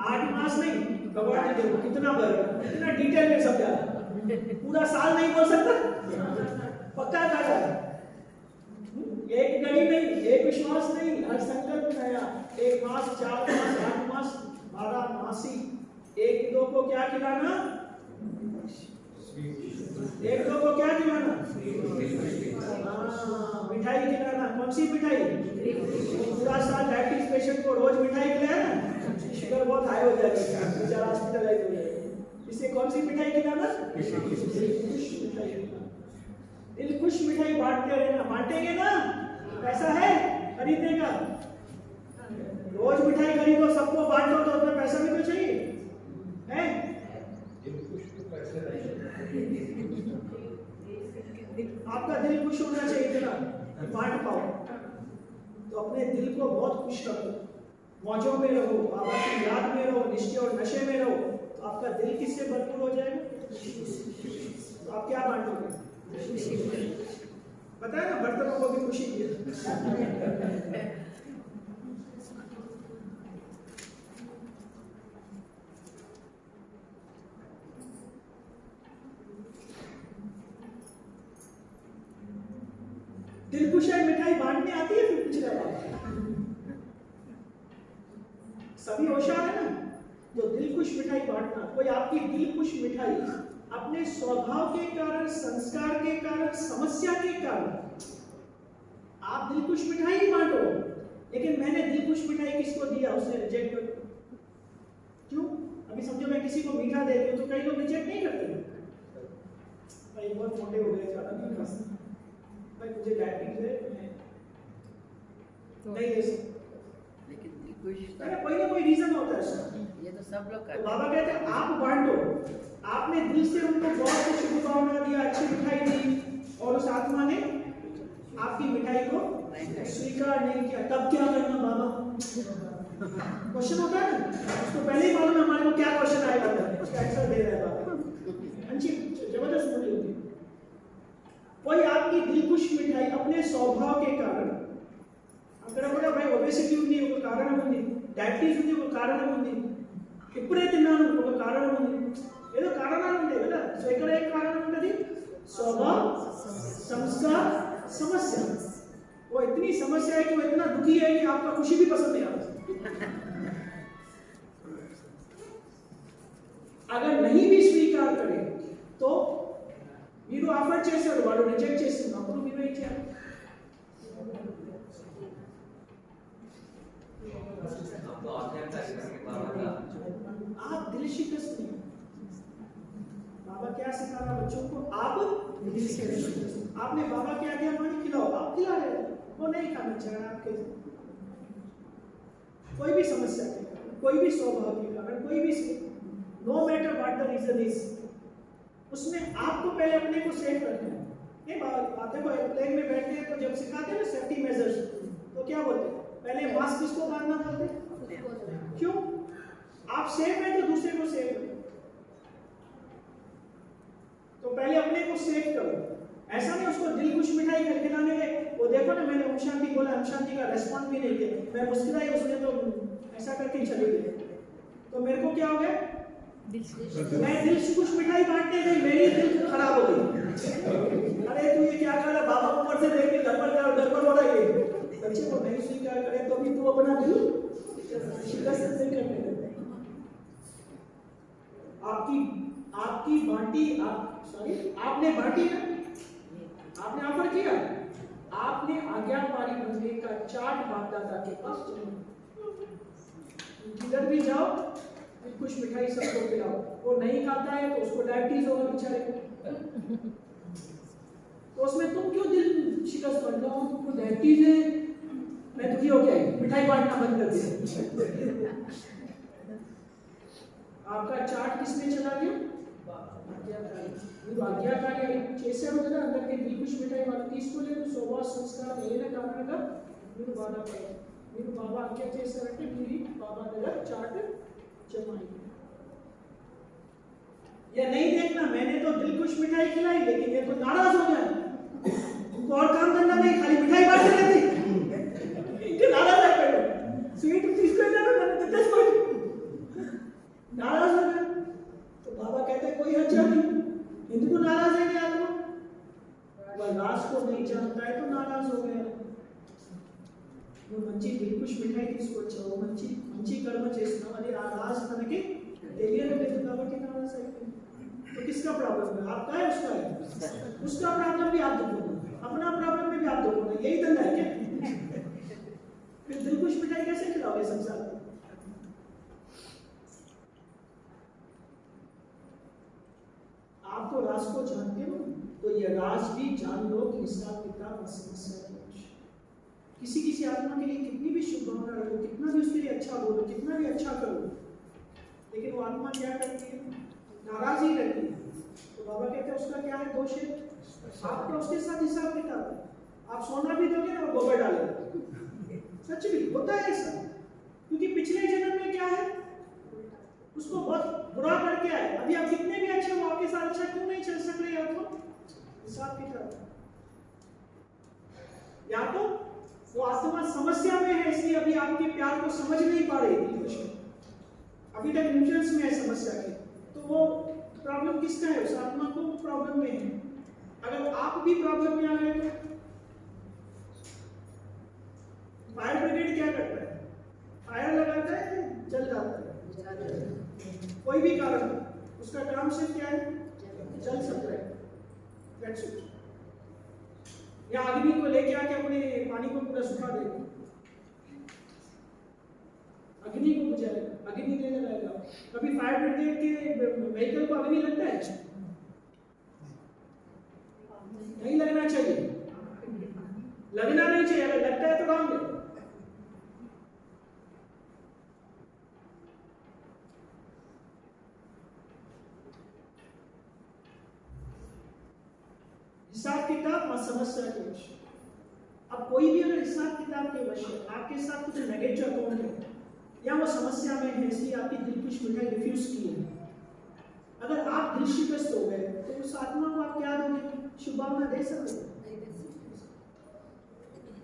8 मास नहीं, भगवान जी देखो कितना कितना डिटेल में समझा, पूरा साल नहीं बोल सकता, पक्का काटा, एक घड़ी नहीं, एक विश्वास नहीं, हर संकल्प नया, 1 मास, 4 मास, 8 मास, 12 मासी, एक दो को क्या खिलाना, एक दो को क्या खिलाना, मिठाई खिलाना, कौन सी मिठाई, पूरा साल डायबिटीज पेशेंट को रोज मिठाई खिलाया ना, शुगर बहुत हाई हो जाएगा, बेचारा हॉस्पिटलाइज हो जाएगा, इससे कौन सी मिठाई खिलाना, दिल खुश मिठाई बांटते रहना, बांटेंगे ना, पैसा है खरीदने का, रोज मिठाई खरीदो, सबको बांटो, तो उसमें पैसा भी तो चाहिए है, आपका दिल खुश होना चाहिए इतना बांट पाओ, तो अपने दिल को बहुत खुश रखो, मौजों में रहो, बाबा की याद में रहो, निश्चय और नशे में रहो, तो आपका दिल किससे भरपूर हो जाएगा, तो आप क्या बांटोगे, पता है ना, बर्तनों को भी खुशी की दिल खुश है, मिठाई बांटने आती है, फिर पिछले बात सभी होशियार है ना, जो दिल खुश मिठाई बांटना, कोई आपकी दिल खुश मिठाई अपने स्वभाव के कारण, संस्कार के कारण, समस्या के कारण, आप दिल खुश मिठाई ही बांटो, लेकिन मैंने दिल खुश मिठाई किसको दिया, उसने रिजेक्ट कर दिया, क्यों, अभी समझो मैं किसी को मीठा देती हूँ तो कई लोग रिजेक्ट नहीं करते, भाई बहुत मोटे हो गए, ज्यादा नहीं खा सकते, भाई मुझे डायबिटीज है, नहीं दे सकते, लेकिन कोई कोई ना कोई रीजन होता है उसका, ये तो सब लोग करते तो बाबा कहते हैं आप बांटो, आपने दिल से उनको बहुत कुछ शुभकामना दिया, अच्छी मिठाई दी, और उस आत्मा ने आपकी मिठाई को स्वीकार नहीं किया, तब क्या करना बाबा, क्वेश्चन होता है ना, उसको पहले ही मालूम है हमारे को क्या क्वेश्चन आएगा, उसका आंसर दे रहा है बाबा, अच्छी जबरदस्त बोली होती, कोई आपकी दिल खुश मिठाई अपने स्वभाव के कारण, अगर भाई ओबेसिटी ఉంది ఒక కారణం ఉంది, డయాబెటిస్ ఉంది ఒక కారణం ఉంది, ఇప్పుడే తిన్నాను ఒక కారణం ఉంది, ఏదో కారణాలు ఉంటాయి కదా, సో ఇక్కడ ఏ కారణం ఉంటది, स्वभाव, संस्कार, समस्या, वो इतनी समस्या है कि वो इतना दुखी है कि आपका खुशी भी पसंद नहीं आता, अगर नहीं भी स्वीकार करे तो మీరు ఆఫర్ చేశారు, వాడు రిజెక్ట్ చేస్తున్నారు, అప్పుడు మీరు ఏం చేయాలి, आप दिल शिकस्त नहीं, बाबा क्या सिखा रहा बच्चों को, आप दिल शिकस्त, आपने बाबा क्या दिया, पानी खिलाओ, आप खिला रहे हो, वो नहीं खाना चाह रहा आपके, कोई भी समस्या के कारण, कोई भी स्वभाव के कारण, कोई भी, no matter what the reason is, उसमें आपको पहले अपने को सेफ रखना है, ये बातें को एयरप्लेन में बैठते हैं तो जब सिखाते हैं ना सेफ्टी मेजर्स, तो क्या बोलते हैं, पहले मास्क किसको बांधना बोलते हैं, क्यों, आप सेफ हैं तो दूसरे को सेफ है, तो पहले अपने को सेफ करो, ऐसा नहीं उसको दिल खुश मिठाई खिलाने के, वो देखो ना मैंने ओम शांति बोला, ओम शांति का रेस्पॉन्स भी नहीं किया, मैं मुस्कुराई, उसने तो ऐसा करके ही चली गई, तो मेरे को क्या हो गया, मैं दिल खुश मिठाई बांटने गई, मेरी दिल खराब हो गई, अरे तू ये क्या कर रहा, बाबा ऊपर से देख के गड़बड़ हो रहा है, बच्चे को नहीं स्वीकार करे तो भी तू अपना दिल शिकस्त से करने लगे, आपकी बांटी, आपने बांटी ना, आपने ऑफर किया, आपने आज्ञाकारी बनने का चार्ट बापदादा के पास चलो, किधर भी जाओ कुछ मिठाई सबको खिलाओ, वो नहीं खाता है तो उसको डायबिटीज होगा बेचारे को, तो उसमें तुम क्यों दिल शिकस्त बन रहा हो, तुमको डायबिटीज है, मैं दुखी हो गया, मिठाई बांटना बंद कर दिया, आपका चार्ट किसने चला गया, ఆజ్ఞాకారి చేశారు కదా, అందరికీ దిల్ ఖుష్ మిఠాయి వాళ్ళు తీసుకోలేదు, స్వభావ సంస్కారం ఏదైనా కారణంగా మీరు బాధపడారు, మీరు బాబా ఆజ్ఞ చేశారంటే మీరు బాబా దగ్గర చాట్ जमाएंगे, या नहीं देखना ना, मैंने तो दिल खुश मिठाई खिलाई, लेकिन ये तो नाराज हो गया, उनको और काम धंधा नहीं, खाली मिठाई बांटते रहते, इनके नाराज है पेड़ो, स्वीट इसको इन्होंने मैंने तो 10 बार नाराज हो गए। तो बाबा कहते कोई हर्जा नहीं, इनको नाराज है क्या आत्मा, वह राज को नहीं जानता है तो नाराज हो गया। वो मंची दिलकुश मिठाई తీసుకొచ్చావు, మంచి మంచి कर्म చేస్తున్నావు, అది ఆ రాజ్ తనకి తెలియలేదు కాబట్టి नाराज है। तो किसका प्रॉब्लम है, आपका है उसका है, उसका प्रॉब्लम भी आप देखो, अपना प्रॉब्लम भी आप देखो, यही धंधा है क्या? फिर दिलकुश मिठाई कैसे खिलाओगे संसार में? आप तो राज को जानते हो, तो ये राज भी जान लो कि हिसाब किताब समस्या है। किसी किसी आत्मा के लिए कितनी भी शुभ भावना रखो, कितना भी उसके लिए अच्छा बोलो, कितना भी अच्छा करो, लेकिन वो आत्मा क्या करती है, नाराज ही रहती है। तो बाबा कहते हैं उसका क्या है, दोष है, आपका उसके साथ हिसाब किताब है। आप सोना भी दोगे ना, वो गोबर डालेगा, सच भी होता है ऐसा, क्योंकि पिछले जन्म में क्या है, उसको बहुत बुरा करके आए, अभी आप कितने भी अच्छे हो, आपके साथ अच्छा क्यों नहीं चल सक रहे, या तो हिसाब किताब, या तो वो आत्मा समस्या में है, इसलिए अभी आपके प्यार को समझ नहीं पा रही थी, अभी तक इन्फ्लुएंस में है समस्या के, तो वो प्रॉब्लम किसका है, उस आत्मा को प्रॉब्लम में है। अगर आप भी प्रॉब्लम में आ गए तो फायर ब्रिगेड क्या करता है, फायर लगाता है, जल जाता है, कोई भी कारण उसका काम सिर्फ क्या है, जल सकता है, या अग्नि को लेके आके अपने पानी को पूरा सुखा देगा, अग्नि को बुझाएगा, अग्नि नहीं लगाएगा। कभी फायर ब्रिगेड के व्हीकल को अग्नि लगता है, नहीं लगना चाहिए, लगना नहीं चाहिए, अगर लगता है तो काम दे। हिसाब किताब और समस्या के वश। अब कोई भी अगर हिसाब किताब के वश है, आपके साथ कुछ नेगेटिव अकाउंट है, या वो समस्या में है, इसलिए आपकी दिलकुश मिठाई रिफ्यूज की है, अगर आप दिल शिकस्त हो गए तो उस आत्मा को आप क्या दोगे, शुभ भावना दे सकते हो?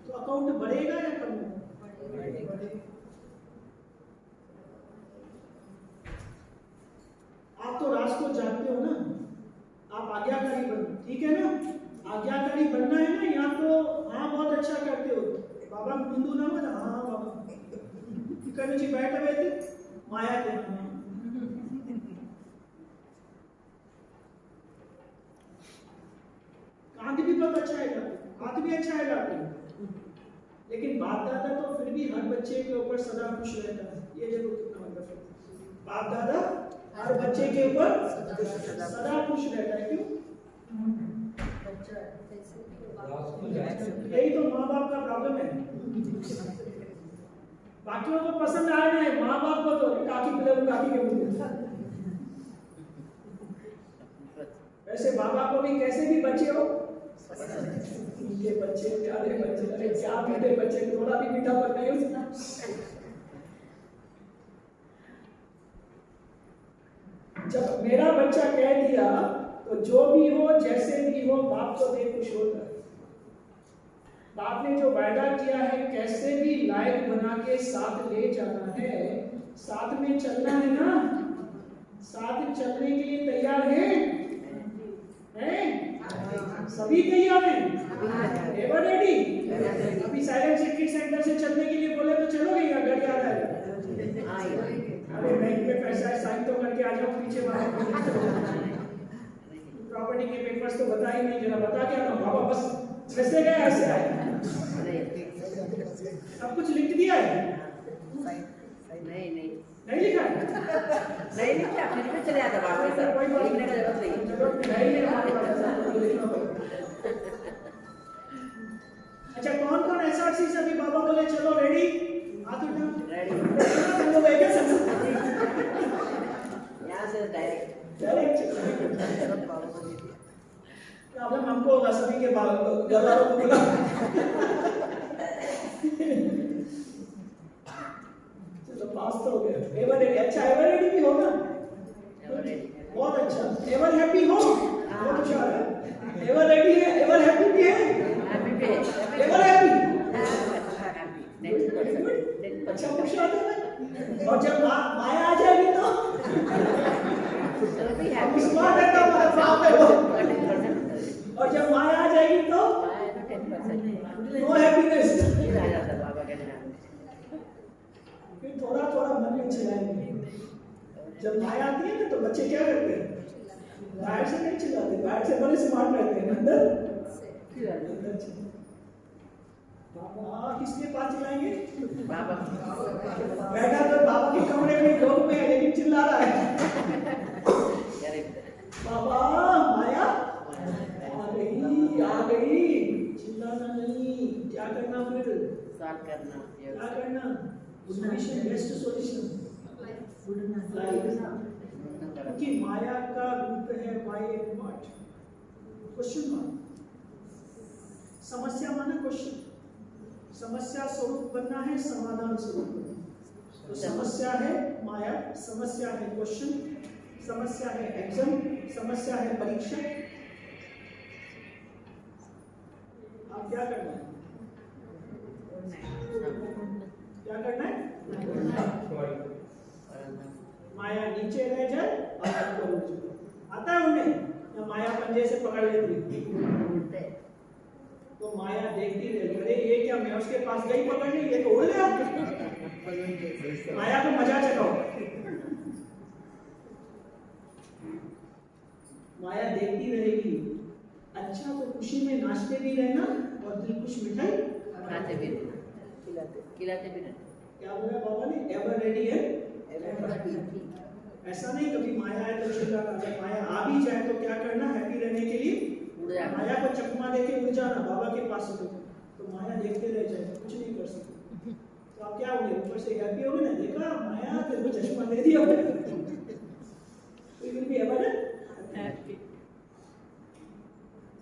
तो अकाउंट बढ़ेगा या कम होगा? आप तो राज को जानते हो ना, आप आज्ञाकारी बनो, ठीक है ना, आज्ञाकारी बनना है ना, यहाँ तो हाँ बहुत अच्छा करते हो, बाबा हिंदू ना हो ना, हाँ बाबा कहीं जी बैठे हुए थे माया के, कांध भी बहुत अच्छा है, हाथ भी अच्छा है गाते, लेकिन बाप दादा तो फिर भी हर बच्चे के ऊपर सदा खुश रहता है। ये देखो कितना वंडरफुल, बाप दादा हर बच्चे के ऊपर सदा खुश रहता है, क्यों? यही तो माँ बाप का प्रॉब्लम है, बाकियों को पसंद आए ना, माँ बाप को तो काकी पिलर काकी के मुंह, वैसे बाबा को भी कैसे भी बच्चे हो, ये बच्चे प्यारे बच्चे, अरे क्या मीठे बच्चे, थोड़ा भी मीठा पर नहीं उसका। जब मेरा बच्चा कह दिया तो जो भी हो जैसे भी हो बाप को देख खुश होता है। बाप ने जो वायदा किया है, कैसे भी लायक बना के साथ ले जाना है, साथ में चलना है ना, साथ चलने के लिए तैयार हैं? सभी तैयार हैं? Ever ready? अभी साइलेंट सिटी सेंटर से चलने के लिए बोले तो चलोगे या गाड़ी आ जाएगा? अरे बैंक में पैसा है, साइन तो करके आ जाओ, पीछे प्रॉपर्टी के पेपर्स तो बता ही नहीं, जरा बता क्या था बाबा, बस कैसे गए ऐसे आए, सब कुछ लिख दिया है? नहीं लिखा है? नहीं लिखा, फिर भी चले जाता बाप के साथ, लिखने का जरूरत नहीं। अच्छा, कौन कौन एसआरसी से अभी बाबा बोले चलो रेडी, हाथ उठाओ, रेडी, यहाँ से डायरेक्ट प्रॉब्लम हमको होगा, सभी के घर वालों को बोला। चलो पास तो हो गया, एवर रेडी, अच्छा एवर रेडी भी होगा, बहुत अच्छा। एवर हैप्पी हो, बहुत अच्छा है। एवर रेडी है, एवर हैप्पी भी है, हैप्पी पे एवर हैप्पी। हैप्पी अच्छा खुश होते हैं। और जब माया आ जाएगी तो तो भी हम हैप्पी स्मार्ट है तो हमारा बाप है वो। 10% और जब माया आ जाएगी तो आया तो 10% नो हैप्पीनेस। फिर आ जाता बाबा के नाम फिर थोड़ा थोड़ा मन में चलाएंगे। जब माया आती है ना तो बच्चे क्या करते हैं, बाहर से नहीं चिल्लाते, बाहर से बड़े स्मार्ट रहते हैं, अंदर बाबा किसके पास चिल्लाएंगे? बाबा बैठा तो बाबा के कमरे में लोग में है, लेकिन चिल्ला रहा है बाबा माया आ गई, चिल्लाना नहीं। क्या करना फिर? सॉल्व करना क्या करना? Solution, best solution. क्योंकि माया का रूप है why and what, question mark. समस्या माना क्वेश्चन, समस्या स्वरूप बनना है, समाधान स्वरूप बनना। तो समस्या है माया, समस्या है क्वेश्चन, समस्या है एग्जाम, समस्या है परीक्षा। आप क्या करना है? क्या करना है? माया नीचे रह जाए और ऊपर उड़ जाए। आता है उन्हें या माया पंजे से पकड़ लेती? तो माया देखती रही, अरे ये क्या, मैं उसके पास गई पकड़ने, ये तो उड़ गया। माया को मजा चखाओ। माया देखती रहेगी। अच्छा तो खुशी में नाचते भी रहना और दिल खुश मिठाई खिलाते भी खिलाते भी क्या बोला बाबा ने? एवर रेडी है। ऐसा नहीं कभी माया आए तो चिल्लाना, जब माया आ भी जाए तो क्या करना? हैप्पी रहने के लिए माया को चकमा देके उड़ जाना बाबा के पास से। तो माया देखते रह जाए, कुछ नहीं कर सकते। तो आप क्या होंगे? ऊपर से हैप्पी होगे ना, देखा माया तेरे को चश्मा दे दिया। तो भी एवर हैप्पी।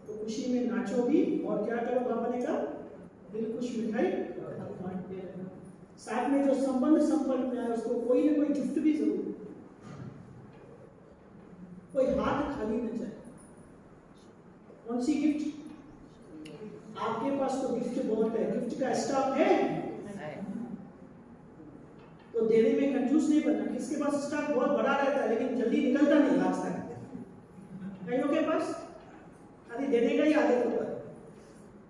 तो खुशी में नाचो भी और क्या करो? बाबा ने कहा दिल खुश मिठाई बांटते रहना। साथ में जो संबंध संपर्क में आए उसको कोई ना कोई गिफ्ट भी जरूर, कोई हाथ खाली न जाए। कौन सी गिफ्ट? आपके पास तो गिफ्ट बहुत है, गिफ्ट का स्टॉक है तो देने में कंजूस नहीं बनना। किसके पास स्टॉक बहुत बड़ा रहता है लेकिन जल्दी निकलता नहीं हाथ से? कईयों के पास खाली देने का ही आदत होता है।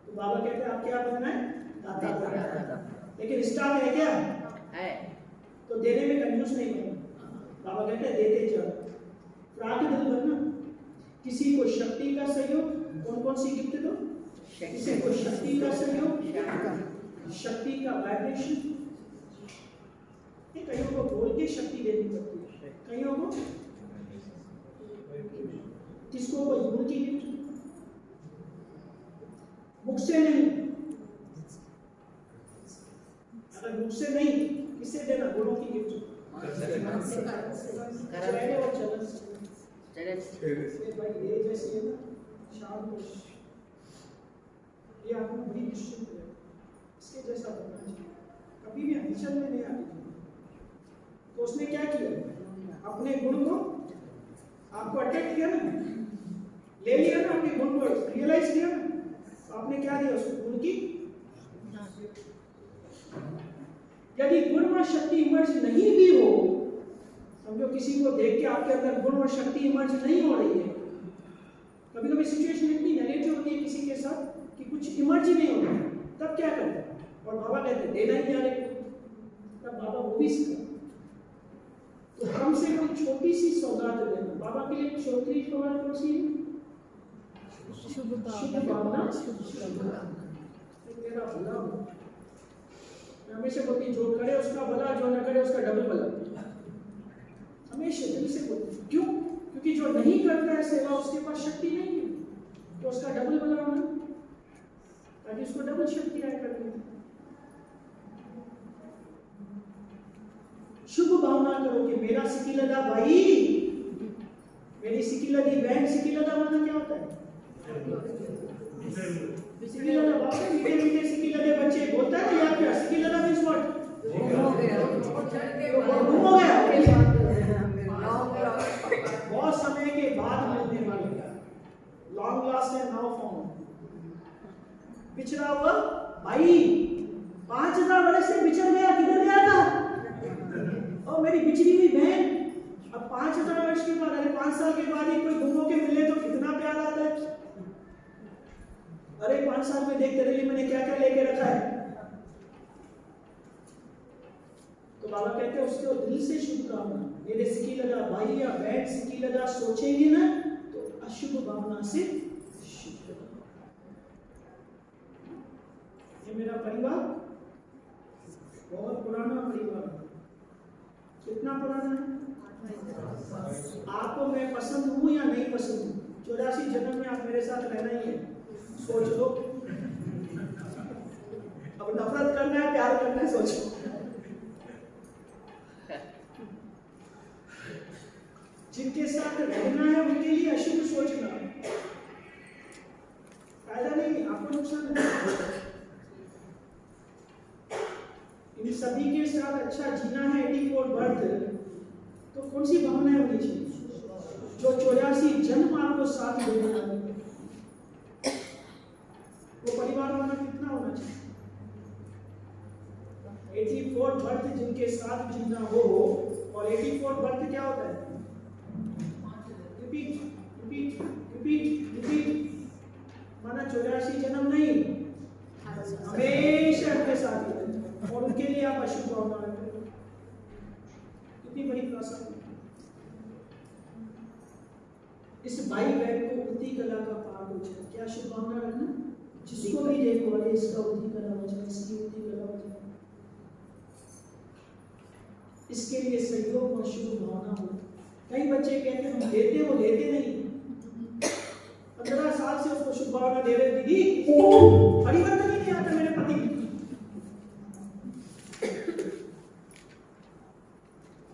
तो बाबा कहते हैं आप क्या बनना है? दाता बनना। लेकिन स्टॉक है क्या? है तो देने में कंजूस नहीं बनना। बाबा कहते हैं देते जाओ। प्राग दिल बनना। किसी को शक्ति का सहयोग, कौन कौन सी गिफ्ट दो? किसी को शक्ति का सहयोग, शक्ति का वाइब्रेशन। कईयों को बोल के शक्ति देनी पड़ती है, कईयों को किसको कोई गुण की गिफ्ट, मुख से नहीं। अगर मुख से नहीं, किससे देना? गुणों की गिफ्ट। चले और चलन से भाई ये जैसे है ना, शाम को ये आपको बड़ी निश्चित है, इसके जैसा बनना चाहिए, कभी भी हलचल में नहीं आनी चाहिए। तो उसने क्या किया? अपने गुण को आपको अट्रैक्ट किया ना, ले लिया ना, अपने गुण को रियलाइज किया ना, तो आपने क्या दिया उसको? गुण की। यदि गुण और शक्ति इमर्ज नहीं भी हो, समझो किसी को देख के आपके अंदर गुण और शक्ति इमर्ज नहीं हो रही है, कभी कभी सिचुएशन इतनी नेगेटिव होती है किसी के साथ कि कुछ इमर्ज ही नहीं होता, तब क्या करते हैं? और बाबा कहते हैं देना ही आ रहे, तब बाबा वो भी सिखा। तो कम से कम छोटी सी सौगात देना। बाबा के लिए छोटी सौगात कौन सी है? शुभ भावना, मेरा भला हो। हमेशा बोलती जो करे उसका भला, जो न करे उसका डबल भला। हमेशा दिल से बोलती। क्यों? क्योंकि जो नहीं करता है सेवा, उसके पास शक्ति नहीं है, तो उसका डबल भला होना, ताकि उसको डबल शक्ति आए करने की। शुभ भावना करो कि मेरा सिकिलदा भाई, मेरी सिकिलदी बहन। सिकिलदा माना क्या होता है? सिकिलदा बाबा, मीठे मीठे सिकिलदे बच्चे बोलता है या क्या? सिकिलदा मींस व्हाट? गुम हो गया। बहुत बहुत समय के बाद मिलने वाले, long lost and now found. बिछड़ा हुआ भाई 5000 वर्ष से बिछड़ गया, किधर गया था? और मेरी बिछड़ी हुई बहन, अब 5000 वर्ष के बाद, अरे 5 साल के बाद ही कोई घूमो के मिले तो कितना प्यार आता है। अरे 5 साल में देख तेरे लिए मैंने क्या क्या लेके रखा है। तो बाबा कहते हैं उसके दिल से शुभकामना, मेरे सिक्की लगा भाई या बहन सिक्की लगा सोचेंगे ना तो अशुभ भावना से शुभ। ये मेरा परिवार बहुत पुराना परिवार है। कितना पुराना है? आपको मैं पसंद हूं या नहीं पसंद हूं? 84 जन्म में आप मेरे साथ रहना ही है, सोच लो। अब नफरत करना है प्यार करना है, सोचो। जिनके साथ रहना है उनके लिए अशुभ सोचना फायदा नहीं, आपको नुकसान है। इन सभी के साथ अच्छा जीना है 84 बर्थ, तो कौन सी भावनाएं होनी चाहिए? जो 84 जन्म आपको साथ देने वाले, वो परिवार वाला कितना होना चाहिए? 84 बर्थ जिनके साथ जीना हो। और 84 बर्थ क्या होता है? रिपीट रिपीट रिपीट रिपीट, माना 84 जन्म नहीं, हमेशा उनके साथ ही, और उनके लिए आप अशुभ भावना रखते हो। कितनी बड़ी प्रासंगिक। इस भाई बहन को बुद्धि कला का पाठ हो जाए, क्या शुभ भावना रखना? जिसको भी देखो अरे इसका बुद्धि कला हो जाए, इसकी बुद्धि कला हो जाए, इसके लिए सहयोग और शुभ भावना हो। कई बच्चे कहते हैं हम देते, वो लेते नहीं। 15 साल से उसको शुभ भावना दे रहे, दीदी परिवर्तन ही नहीं आता मेरे पति।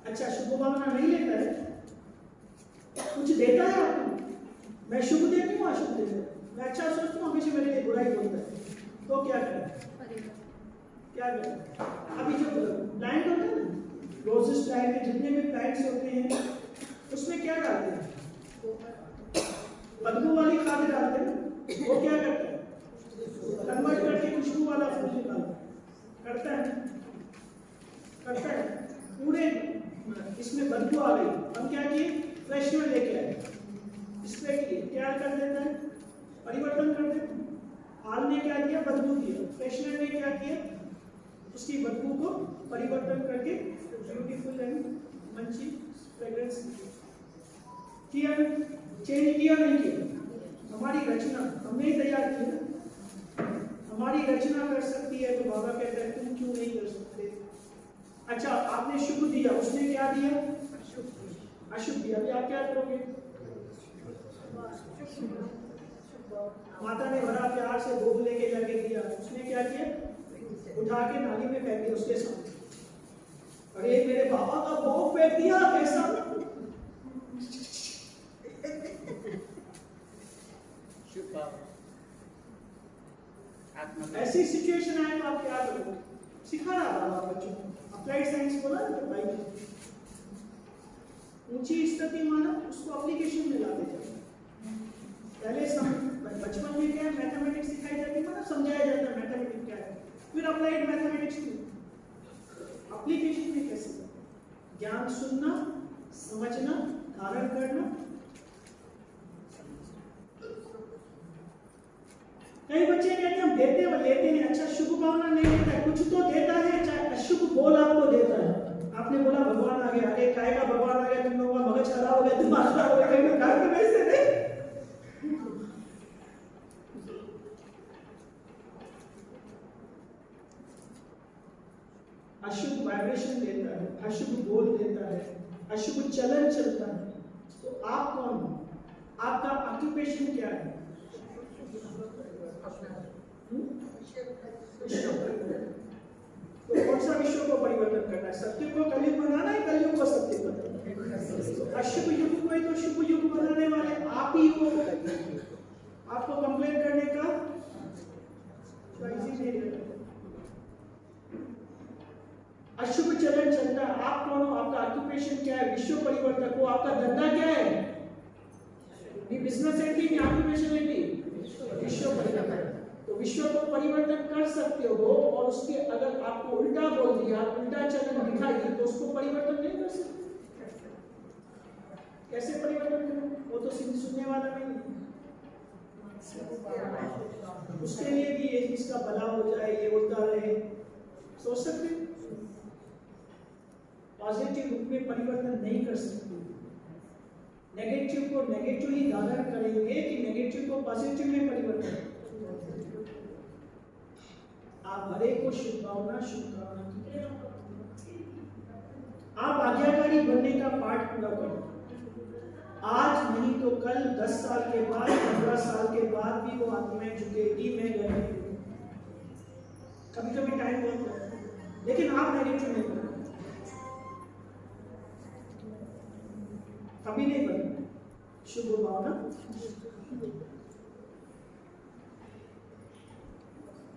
अच्छा शुभ भावना नहीं लेता है, कुछ देता है आपको, मैं शुभ देती हूँ अशुभ देता है, मैं अच्छा सोचता हूँ हमेशा मेरे लिए बुराई बोलता है, तो क्या करें? क्या करें? अभी जो प्लांट होता है ना, रोजेस प्लांट के जितने भी प्लांट्स होते हैं उसमें क्या डालते हैं? बदबू वाली खाद डालते हैं। वो क्या करता है? कन्वर्ट करके खुशबू वाला फूल निकालता है। करता है पूरे इसमें बदबू आ गई, हम क्या किए? फ्रेशनर लेके आए, स्प्रे किए, क्या कर देता है? परिवर्तन कर देता है। हाल ने क्या किया? बदबू दिया। फ्रेशनर ने क्या किया? उसकी बदबू को परिवर्तन करके ब्यूटीफुल एंड मंची फ्रेग्रेंस किया, चेंज किया नहीं किया? हमारी रचना हमने ही तैयार की ना। हमारी रचना कर सकती है तो बाबा कहते हैं तुम क्यों नहीं कर सकते? अच्छा आपने शुभ दिया, उसने क्या दिया? अशुभ दिया। अभी आप क्या करोगे? माता ने बड़ा प्यार से भोग लेके जाके दिया, उसने क्या किया? उठा के नाली में फेंक दिया उसके सामने। अरे मेरे बाबा का भोग फेंक दिया, कैसा? ऐसी सिचुएशन आए तो आप क्या करोगे? सिखा रहा था बच्चों को, अप्लाइड साइंस बोला तो भाई ऊंची स्थिति माना उसको एप्लीकेशन में लाते जाते। पहले बचपन में क्या है, मैथमेटिक्स सिखाई जाती है, मतलब समझाया जाता है मैथमेटिक्स क्या है, फिर अप्लाइड मैथमेटिक्स एप्लीकेशन में कैसे? ज्ञान सुनना, समझना, धारण करना। कई बच्चे कहते हैं हम देते हैं लेते नहीं। अच्छा शुभ भावना नहीं देता है, कुछ तो देता है, चाहे अशुभ बोल आपको देता है। आपने बोला भगवान आ गया, अरे काय का भगवान आ गया? तुम लोगों का मगज खराब हो गया, दिमाग खराब हो गया, कहीं घर में वैसे नहीं। अशुभ वाइब्रेशन देता है, अशुभ बोल देता है, अशुभ चलन चलता है। तो आप कौन हो? आपका ऑक्यूपेशन क्या है? तो कौन सा विश्व को परिवर्तन करना है? सत्य को कलयुग बनाना है, कलयुग को सत्य बनाना? अशुभ युग को तो शुभ युग बनाने वाले आप ही हो। आपको कंप्लेन करने का अशुभ चलन चलता है। आप कौन हो? आपका ऑक्यूपेशन क्या है? विश्व परिवर्तक हो। आपका धंधा क्या है? अभी बिजनेस एंटी की ऑक्यूपेशन एंटी विश्व परिवर्तन। तो विश्व को परिवर्तन कर सकते हो और उसके अगर आपको उल्टा बोल दिया, उल्टा चलन दिखाई तो उसको परिवर्तन नहीं कर सकते। कैसे परिवर्तन करें? वो तो सुनने वाला नहीं है। उसके लिए भी ये इसका भला हो जाए, ये होता रहे, सोच सकते। पॉजिटिव रूप में परिवर्तन नहीं कर सकते। नेगेटिव को नेगेटिव ही धारण करेंगे कि नेगेटिव को पॉजिटिव में परिवर्तन। आप हर एक को शुभकामना शुभकामना। आप आज्ञाकारी बनने का पाठ पूरा करो। आज नहीं तो कल, 10 साल के बाद, 15 साल के बाद भी वो आत्माएं झुकेगी, मैं गरीब। कभी कभी टाइम बहुत लगता है, लेकिन आप नेगेटिव नहीं करो, कभी नहीं बने। शुभ भावना।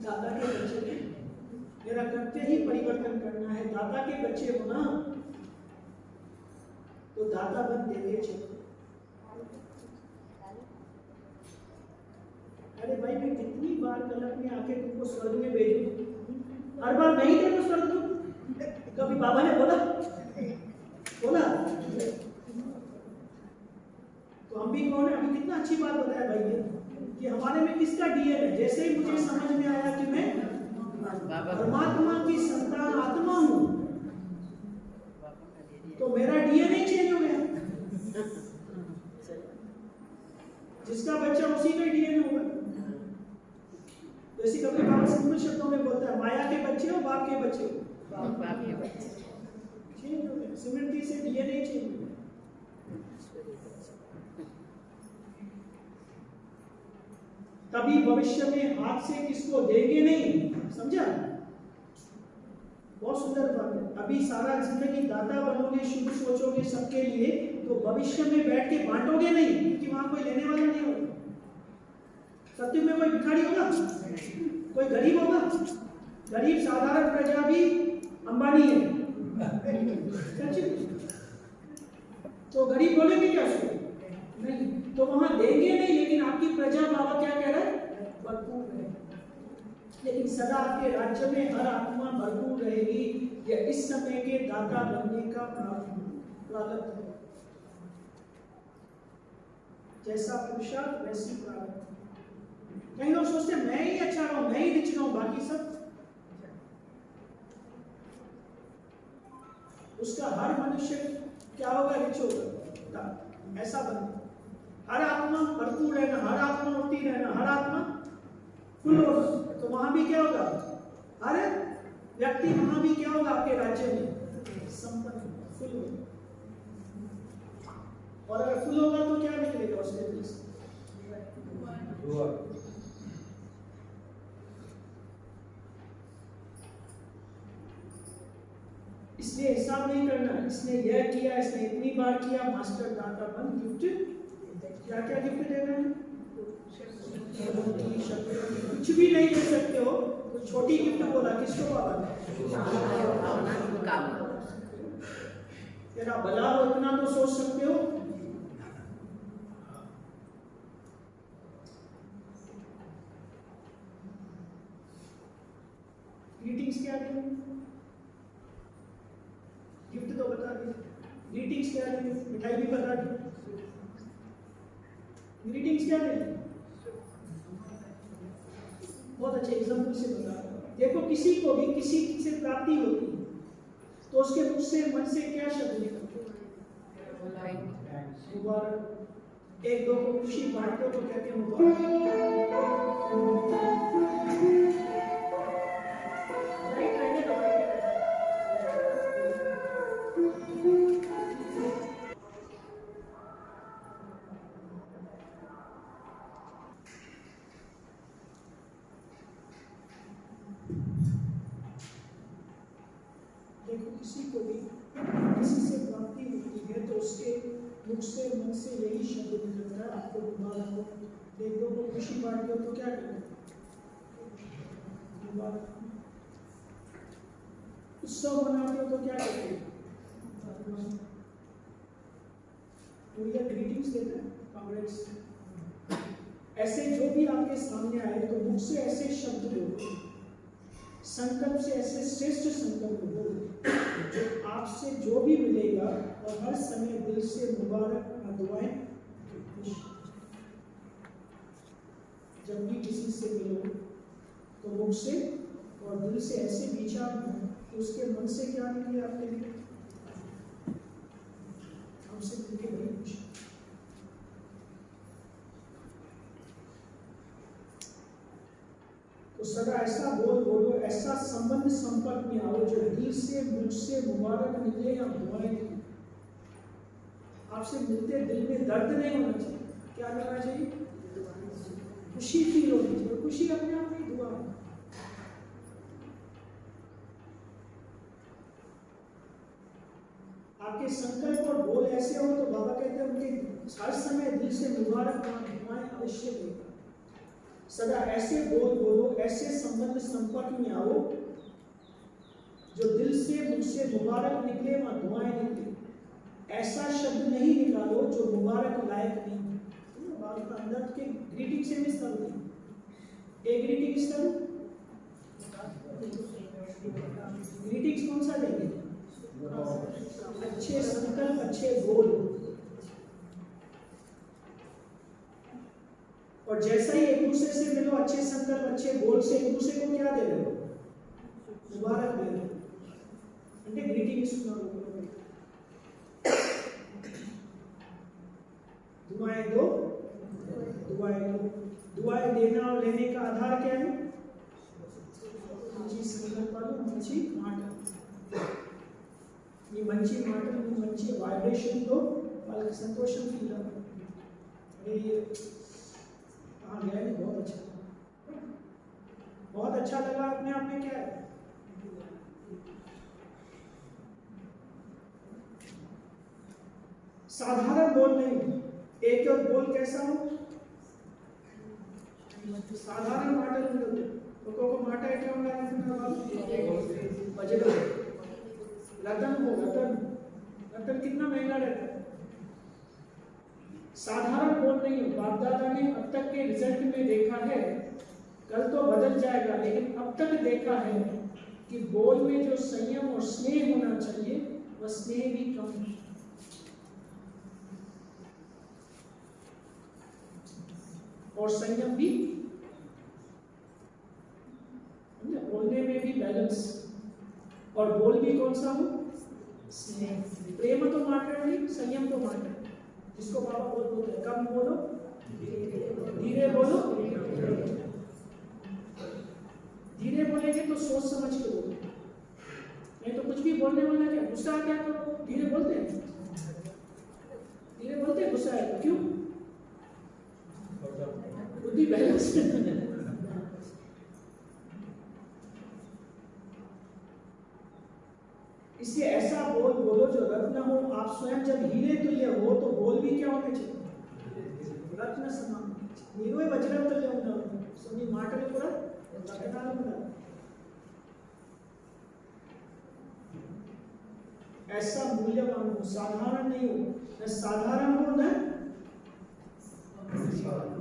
दादा के बच्चे ने मेरा करते ही परिवर्तन करना है। दादा के बच्चे हो ना, तो दादा बन देवे चलो। अरे भाई, मैं कितनी बार कल अपने आके तुमको स्वर्ग में भेजूं? हर बार मैं ही तेरे को स्वर्ग दूं? कभी बाबा ने बोला? तो हम भी कौन है? अभी कितना अच्छी बात बताया भाई ने कि हमारे में किसका डीएनए है। जैसे ही मुझे समझ में आया कि मैं परमात्मा की संतान आत्मा हूं, तो मेरा डीएनए चेंज हो गया। जिसका बच्चा उसी का डीएनए होगा। जैसे कभी बाबा सिंपल शब्दों में बोलता है, माया के बच्चे हो, बाप के बच्चे हो। बाप के बच्चे चेंज हो गया, स्मृति से डीएनए चेंज हो गया। कभी भविष्य में हाथ से किसको देंगे नहीं, समझा? बहुत सुंदर बात है। अभी सारा जिंदगी दाता बनोगे, शुभ सोचोगे सबके लिए, तो भविष्य में बैठ के बांटोगे नहीं, क्योंकि वहां कोई लेने वाला नहीं होगा। सत्य में कोई भिखारी होगा, कोई गरीब होगा? गरीब साधारण प्रजा भी अंबानी है। तो गरीब बोलेंगे क्या उसको? नहीं। तो वहां देंगे नहीं, लेकिन आपकी प्रजा, बाबा क्या कह रहा है? भरपूर है। लेकिन सदा आपके राज्य में हर आत्मा भरपूर रहेगी। यह इस समय के दाता बनने का प्रारब्ध है। जैसा पुरुषार्थ वैसी प्रारब्ध। कई लोग सोचते हैं मैं ही अच्छा रहूं, मैं ही रिच रहूं, बाकी सब। उसका हर मनुष्य क्या होगा? रिच होगा। ऐसा बने। हर आत्मा भरपूर रहना, हर आत्मा उठती रहना, हर आत्मा फुल होगा। तो वहां भी क्या होगा? हर व्यक्ति वहां भी क्या होगा? आपके राज्य में संपन्न फुल होगा। और अगर फुल होगा तो क्या निकलेगा उसके बीच? इसलिए हिसाब नहीं करना, इसने यह किया, इसने इतनी बार किया। मास्टर दाता बन गिफ्ट, क्या क्या गिफ्ट देना है? कुछ भी नहीं दे सकते हो तो छोटी गिफ्ट बोला, किसको बाबा ने? तेरा भला हो इतना तो सोच सकते हो। ग्रीटिंग्स क्या देंगे? गिफ्ट तो बता दी, ग्रीटिंग्स क्या देंगे? मिठाई भी बता दी। ग्रीटिंग्स क्या देंगे? बहुत अच्छे एग्जाम्पल से बता रहा हूं। देखो, किसी को भी किसी से प्राप्ति होती है तो उसके मुख से, मन से क्या शब्द निकलते हैं? मुबारक। एक दो को खुशी बांटते हो तो कहते हैं मुबारक। राइट, रहने दो। देखो, किसी को भी किसी से प्राप्ति होती है तो उसके मुख से, मन से यही शब्द निकलता है, आपको मुबारक हो। एक दो को खुशी बांटते हो तो क्या कहते हैं? मुबारक। उत्सव मनाते हो तो क्या कहते हैं? तो ये ग्रीटिंग्स देते हैं, कांग्रेस। ऐसे जो भी आपके सामने आए तो मुख से ऐसे शब्द बोलो, संकल्प से ऐसे श्रेष्ठ संकल्प बोलो जो आपसे जो भी मिलेगा और हर समय दिल से मुबारक दुआएं। जब भी किसी से मिलो तो मुख से और दिल से ऐसे विचार कि उसके मन से क्या निकले आपके लिए, हमसे मिलके बड़ी खुशी। तो सदा ऐसा बोलो, ऐसा संबंध संपर्क में आओ जो दिल से मुख से मुबारक निकले या दुआएं निकले। आपसे मिलते दिल में दर्द नहीं होना चाहिए, क्या करना चाहिए, खुशी फील होनी चाहिए। खुशी अपने आप में दुआ है। आपके संकल्प और बोल ऐसे हो तो बाबा कहते हैं उनके हर समय दिल से मुबारक दुआएं अवश्य देगा। सदा ऐसे बोल बोलो, ऐसे संबंध संपर्क में आओ जो दिल से मुख से मुबारक निकले वहां दुआएं निकले। ऐसा शब्द नहीं निकालो जो मुबारक लायक नहीं। अंदर के ग्रीटिंग से मिस करो, एक ग्रीटिंग इस तरह, ग्रीटिंग्स कौन सा देंगे, अच्छे संकल्प अच्छे बोल। और जैसा ही एक दूसरे से मिलो अच्छे संकल्प अच्छे बोल से एक दूसरे को क्या दे रहे हो, मुबारक दे रहे हो। అంటే ग्रीटिंग सुना दुआएं दो, दुआएं दो। दुआएं देना और लेने का आधार क्या है, మంచి సంకల్పాలు మంచి మాటలు। ఈ మంచి మాటలు ఈ మంచి వైబ్రేషన్ తో వాళ్ళకి సంతోషం ఫీల్ అవ్వాలి। ये हाँ गया नहीं, बहुत अच्छा लगा। अपने आप में क्या है, साधारण बोल नहीं, एक और बोल कैसा हो, సాధారణ మాటలు ఉండదు। ఒక్కొక్క మాట ఎట్లా ఉండాలనుకుంటున్నారు వాళ్ళు, మధ్యలో रतन हो, रतन रतन कितना महंगा रहता है। साधारण बोल नहीं हो। बाप दादा ने अब तक के रिजल्ट में देखा है, कल तो बदल जाएगा, लेकिन अब तक देखा है कि बोल में जो संयम और स्नेह होना चाहिए वह स्नेह भी कम है। और संयम भी, बोलने में भी बैलेंस, और बोल भी कौन सा हो, स्नेह। प्रेम तो मात्र संयम तो मात्र, जिसको बाबा बोलते हैं कम बोलो धीरे बोलो। धीरे बोलेंगे तो सोच समझ के बोलो, नहीं तो कुछ भी बोलने वाला क्या, गुस्सा आ गया तो धीरे बोलते हैं, धीरे बोलते हैं, गुस्सा आएगा क्यों, बुद्धि बैलेंस। इसलिए ऐसा बोल बोलो जो रत्न हो। आप स्वयं जब हीरे तुल्य हो तो बोल भी क्या होने चाहिए, रत्न समान। नीरो वज्रम तुल्य होना, सुनी माटले पूरा रत्नाल होना। ऐसा मूल्यवान हो, साधारण नहीं हो, न साधारण हो न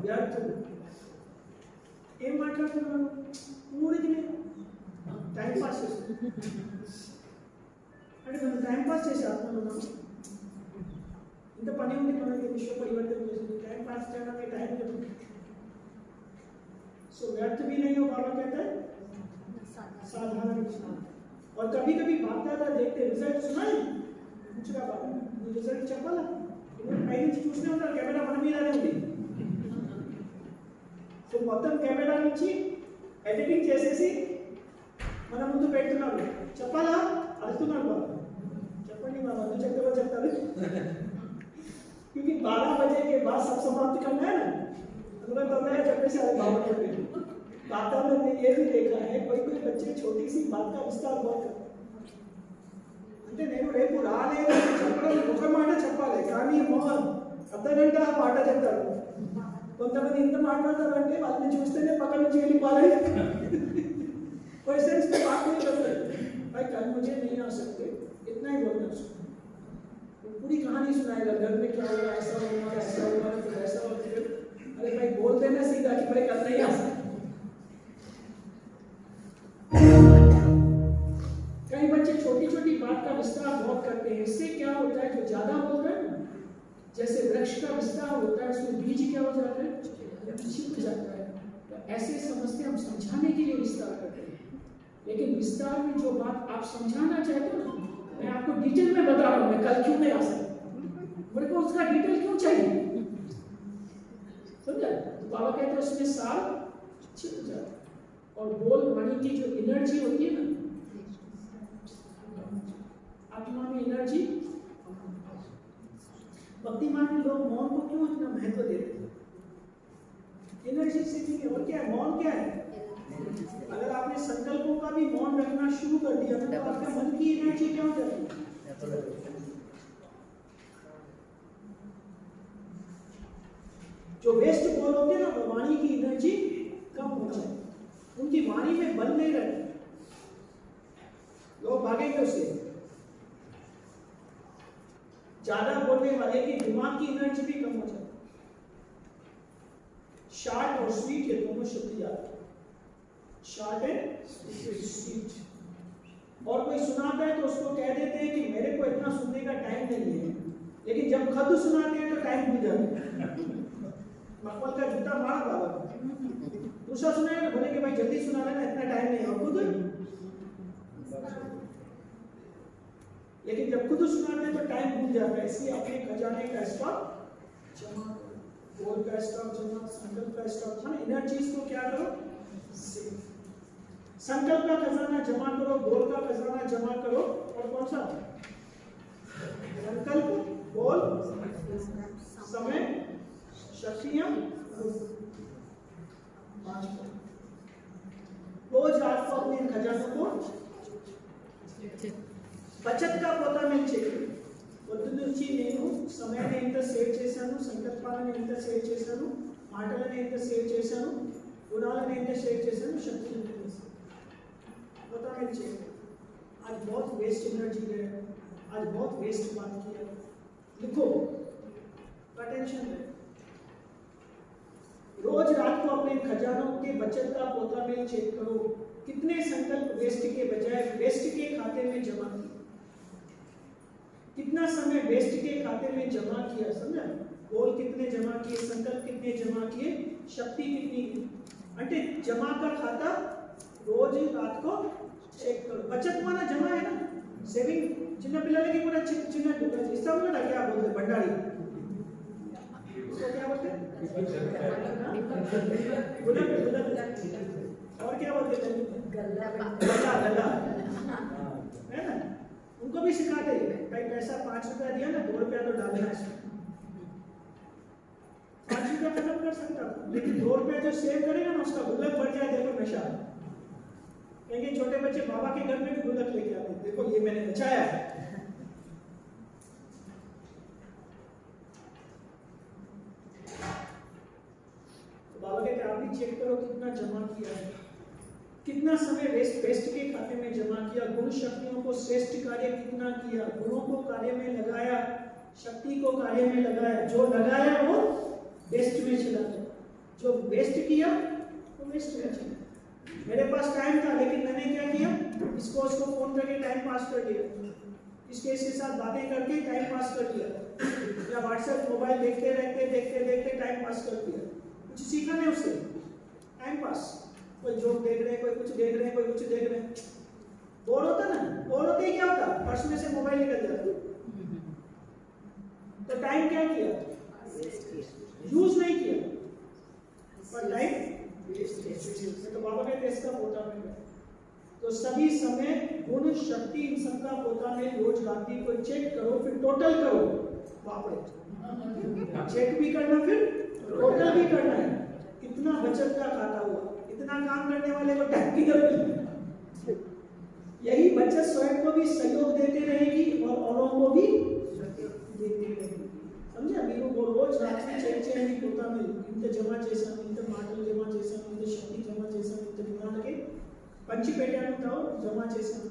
व्यर्थ हो। ఏం మాట్లాడుతున్నాను ఊరికి టైం పాస్ చేస్తాను అంటే మనం టైం పాస్ చేసే ఆత్మలో ఉన్నాం। ఇంత పని ఉంది మనకి విశ్వ పరివర్तन చేసి टाइम पास करना में टाइम लगता है। सो व्यर्थ भी नहीं हो, बाबा कहता है साधारण। और कभी कभी बाप दादा देखते रिजल्ट सुना है मुझका बाबा रिजल्ट చెప్పాలా పైన చూస్తూనే ఉంటారు, కెమెరా మన మీదనే ఉంది। సో మొత్తం కెమెరా నుంచి ఎడిటింగ్ చేసేసి మన ముందు పెడుతున్నారు, చెప్పాలా అడుగుతున్నారు బాబా చెప్పండి మా ముందు చెప్తారు क्योंकि 12 बजे के बाद सब समाप्त करना है ना, तुम्हें पता है जब से आए बाबा के बात में ये भी देखा है कोई कोई बच्चे छोटी सी बात का विस्तार बहुत करते అంటే నేను రేపు రాలేదు చెప్పడం ఒక మాట చెప్పాలి, కానీ మోహన్ అర్ధగంట ఆ మాట చెప్తారు। కొంతమంది ఇంత మాట్లాడతారంటే వాళ్ళని చూస్తేనే పక్కన నుంచి వెళ్ళిపోవాలి। वैसे इसमें बात नहीं कर सकते भाई, कल मुझे नहीं आ सकते, इतना ही बोलना चाहिए। पूरी कहानी सुनाएगा घर में क्या हुआ, ऐसा हुआ ऐसा हुआ फिर ऐसा हुआ, अरे भाई बोल देने से का विस्तार होता है उसमें बीज क्या हो जाता है, छिप जाता है। तो ऐसे समझते हम समझाने के लिए विस्तार करते हैं, लेकिन विस्तार में जो बात आप समझाना चाहते हो ना, मैं आपको डिटेल में बता रहा हूँ, मैं कल क्यों नहीं आ सकता, मेरे को उसका डिटेल क्यों चाहिए, समझा? तो बाबा कहते हैं उसमें सार छिप जाता है। और बोल वाणी की जो एनर्जी होती है ना, आत्मा में एनर्जी, भक्तिमान में लोग मौन को क्यों इतना महत्व देते हैं? एनर्जी से नहीं, और क्या है मौन, क्या है? अगर आपने संकल्पों का भी मौन रखना शुरू कर दिया तो आपके मन की एनर्जी क्या हो जाती है? जो वेस्ट बोल होते हैं ना, वो वाणी की एनर्जी कम हो जाए, उनकी वाणी में बल नहीं रहती, लोग भागेंगे उससे। ज्यादा बोलने वाले की दिमाग की एनर्जी भी कम हो जाती। शार्ट और स्वीट ये दोनों शब्द याद है, शार्ट एंड स्वीट। और कोई सुनाता है तो उसको कह देते हैं कि मेरे को इतना सुनने का टाइम नहीं है, लेकिन जब खुद सुनाते हैं तो टाइम भूल जाते हैं। मखमल का जूता मार बाबा, दूसरा सुनाएगा बोले कि भाई जल्दी सुना लेना, इतना टाइम नहीं है, और खुद लेकिन जब खुद सुनाते हैं तो टाइम भूल जाता है। इसलिए अपने खजाने का स्टॉक जमा करो, गोल का स्टॉक जमा, संकल्प का स्टॉक जमा, एनर्जीज को क्या करो, संकल्प का खजाना जमा करो, गोल का खजाना जमा करो, और कौन सा? संकल्प, गोल, समय, शक्तियां, रोज रात को अपने खजानों को బచత్ గా పోతామని చెప్పి పొద్దు నుంచి నేను సమయాన్ని ఎంత సేవ్ చేశాను, సంకల్పాలను ఎంత సేవ్ చేశాను, మాటలను ఎంత సేవ్ చేశాను, గుణాలను ఎంత సేవ్ చేశాను, శక్తిని ఎంత చేశాను పోతామని చెప్పి। आज बहुत वेस्ट एनर्जी है, आज बहुत वेस्ट बात किया। लिखो, अटेंशन है, रोज रात को अपने खजानों के बचत का पोता में चेक करो, कितने संकल्प वेस्ट के बजाय वेस्ट के खाते में जमा किए, कितना समय वेस्ट के खाते में जमा किया, समझा? गोल कितने जमा किए, संकल्प कितने जमा किए, शक्ति कितनी की, అంటే जमा का खाता रोज रात को चेक करो। बचत माना जमा है ना, सेविंग। చిన్న పిల్లలకి కూడా చిన్న ఇస్తాం కదా, क्या बोलते हैं, भंडारी, उसको क्या बोलते हैं, और क्या बोलते हैं, गल्ला, गल्ला है ना, उनको भी सिखाते हैं। कहीं पैसा 5 रुपया दिया ना, 2 रुपया तो डालना है इसमें। 5 रुपया खत्म कर सकता, लेकिन 2 रुपया जो सेव करेगा ना, उसका गुल्लक बढ़ जाए। देखो नशा, कहेंगे छोटे बच्चे बाबा के घर में भी गुल्लक लेके आते हैं, देखो ये मैंने बचाया है। तो बाबा कहते आप भी चेक करो कितना जमा किया है, कितना समय वेस्ट के खाते में जमा किया, गुण शक्तियों को श्रेष्ठ कार्य कितना किया, गुणों को कार्य में लगाया, शक्ति को कार्य में लगाया, जो लगाया वो वेस्ट में चला गया, जो वेस्ट किया वो वेस्ट में चला। मेरे पास टाइम था, लेकिन मैंने क्या किया, इसको उसको फोन करके टाइम पास कर दिया, इसके साथ बातें करके टाइम पास कर दिया, या व्हाट्सएप मोबाइल देखते देखते टाइम पास कर दिया। कुछ सीखा नहीं उससे, टाइम पास। कोई जोक देख रहे हैं, कोई कुछ देख रहे हैं, कोई कुछ देख रहे हैं, बोर होता ना, बोर होते ही क्या होता, पर्स में से मोबाइल निकल जाता। तो टाइम क्या किया, यूज नहीं किया, पर टाइम तो बाबा कहते इसका पोता में। तो सभी समय गुण शक्ति इन सबका पोता में रोज रात्रि को चेक करो, फिर टोटल करो। बाप रे, चेक भी करना, फिर टोटल भी करना है, कितना बचत का खाता हुआ, इतना काम करने वाले को टाइम की जरूरत नहीं। यही बचत स्वयं को भी सहयोग देते रहेगी और औरों को भी देती रहेगी, समझा? మీరు రోజు రాత్రి చెక్ చేయండి, పోతా మీరు ఇంత జమ చేశాను, ఇంత మాటలు జమ చేశాను, ఇంత శక్తి జమ చేశాను, ఇంత గుణాలకి పంచి పెట్టాను, తావు జమ చేశాను,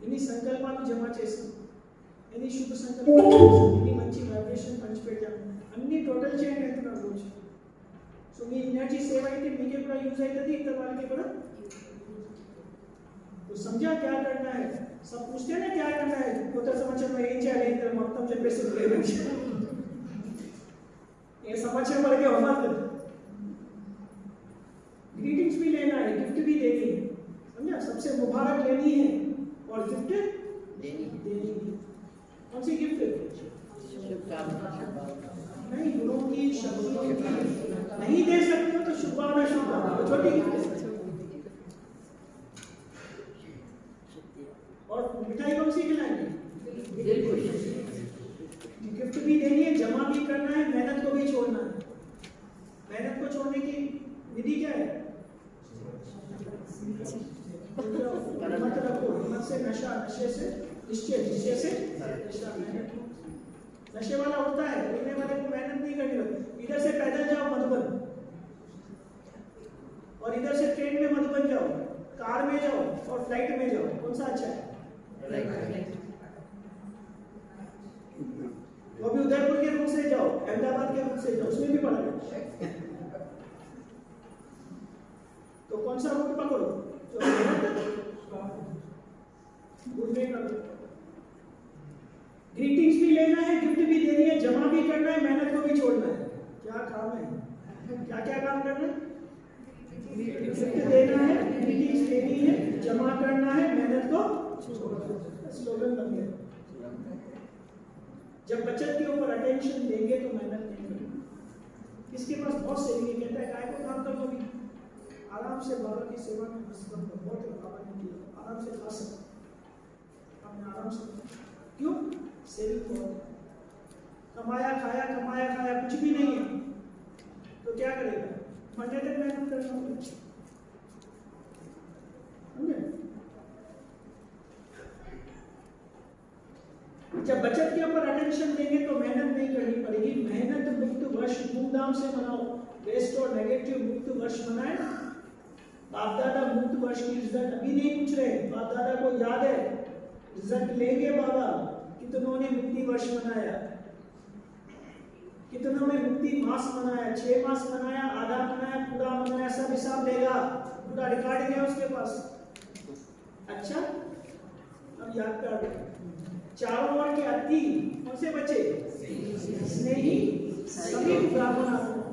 ఇన్ని సంకల్పాలు జమ చేశాను, ఇన్ని శుభ సంకల్పాలు చేశాను, ఇన్ని మంచి వైబ్రేషన్ పంచి పెట్టాను, అన్ని టోటల్ చేయండి అంటున్నాను రోజు। సో మీ ఎనర్జీ సేవ్ అయితే మీకే కూడా యూజ్ అవుతుంది, ఇతర వాళ్ళకి కూడా। तो समझा क्या करना है, सब पूछते हैं ना क्या करना है, కొత్త సంవత్సరం ఏం చేయాలి, ఇంత మొత్తం చెప్పేసి समाचार पढ़ के होमवर्क कर, ग्रीटिंग्स भी लेना है, गिफ्ट भी देनी है, समझा? सबसे मुबारक लेनी है और गिफ्ट देनी है। कौन सी गिफ्ट? नहीं, गुरुओं की शब्दों की नहीं दे सकते हो तो शुभकामना, शुभकामना छोटी गिफ्ट। और मिठाई कौन सी खिलाएंगे? गिफ्ट भी देनी है, जमा भी करना है, मेहनत को भी छोड़ना है। मेहनत को छोड़ने की विधि क्या है? मत रखो, हिम्मत से नशा, नशे से निश्चय, निश्चय से नशा। मेहनत नशे वाला होता है, पीने वाले को मेहनत नहीं करनी होती। इधर से पैदल जाओ मधुबन और इधर से ट्रेन में मधुबन जाओ, कार में जाओ और फ्लाइट में जाओ, कौन सा अच्छा है? वो भी उदयपुर के रूट से जाओ, अहमदाबाद के रूट से जाओ, उसमें भी पड़ा है। तो कौन सा रूट पकड़ो? ग्रीटिंग्स भी लेना है, गिफ्ट भी देनी है, जमा भी करना है, मेहनत को भी छोड़ना है। क्या काम है? क्या क्या काम करना है? गिफ्ट देना है, ग्रीटिंग्स लेनी है, जमा करना है, मेहनत को छोड़ना है। स्लोगन बन गया। जब बचत के ऊपर अटेंशन देंगे तो मेहनत नहीं करेंगे। किसके पास बहुत सेविंग कहता है काय को काम कर लो, आराम से बाबा की सेवा में बहुत बाबा ने किया, आराम से खा सकते, आपने आराम से, क्यों? सेविंग बहुत, कमाया खाया, कमाया खाया, कुछ भी नहीं है तो क्या करेगा? मंडे तक मेहनत करना होगा, समझे? जब बचत के ऊपर अटेंशन देंगे तो मेहनत नहीं करनी पड़ेगी। मेहनत मुक्त वर्ष धूमधाम से मनाओ, वेस्ट और नेगेटिव मुक्त वर्ष मनाए। बाप दादा मुक्त वर्ष की रिजल्ट अभी नहीं पूछ रहे, बाप दादा को याद है, रिजल्ट लेंगे बाबा। कितनों ने मुक्ति वर्ष मनाया, कितनों ने मुक्ति मास मनाया, 6 मास मनाया, आधा मनाया, पूरा मनाया, सब हिसाब देगा, पूरा रिकॉर्डिंग है उसके पास। अच्छा, अब याद कर दो, चारों ओर के अति कौन से बचे? स्नेही, समीप ब्राह्मण आत्मा,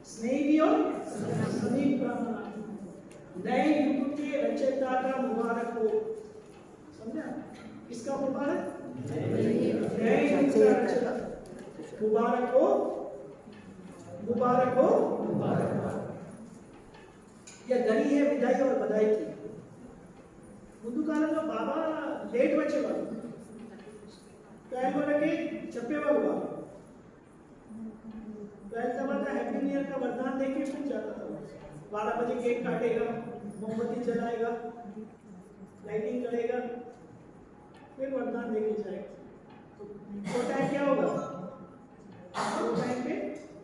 स्नेही भी और समीप ब्राह्मण आत्मा। नए युग के रचयिता का मुबारक हो, समझा? किसका मुबारक? नए युग का रचयिता मुबारक हो, मुबारक हो, मुबारक। यह गरी है विदाई और बधाई की। ముందు కాలంలో బాబా లేట్ వచ్చేవారు, టైం వరకే చెప్పేవారు బాబా। 12 తర్వాత हैप्पी न्यू ईयर का वरदान देके फिर जाता था। 12 बजे केक काटेगा, मोमबत्ती जलाएगा, लाइटिंग करेगा, फिर वरदान देके जाएगा। तो टाइम क्या होगा? वो टाइम पे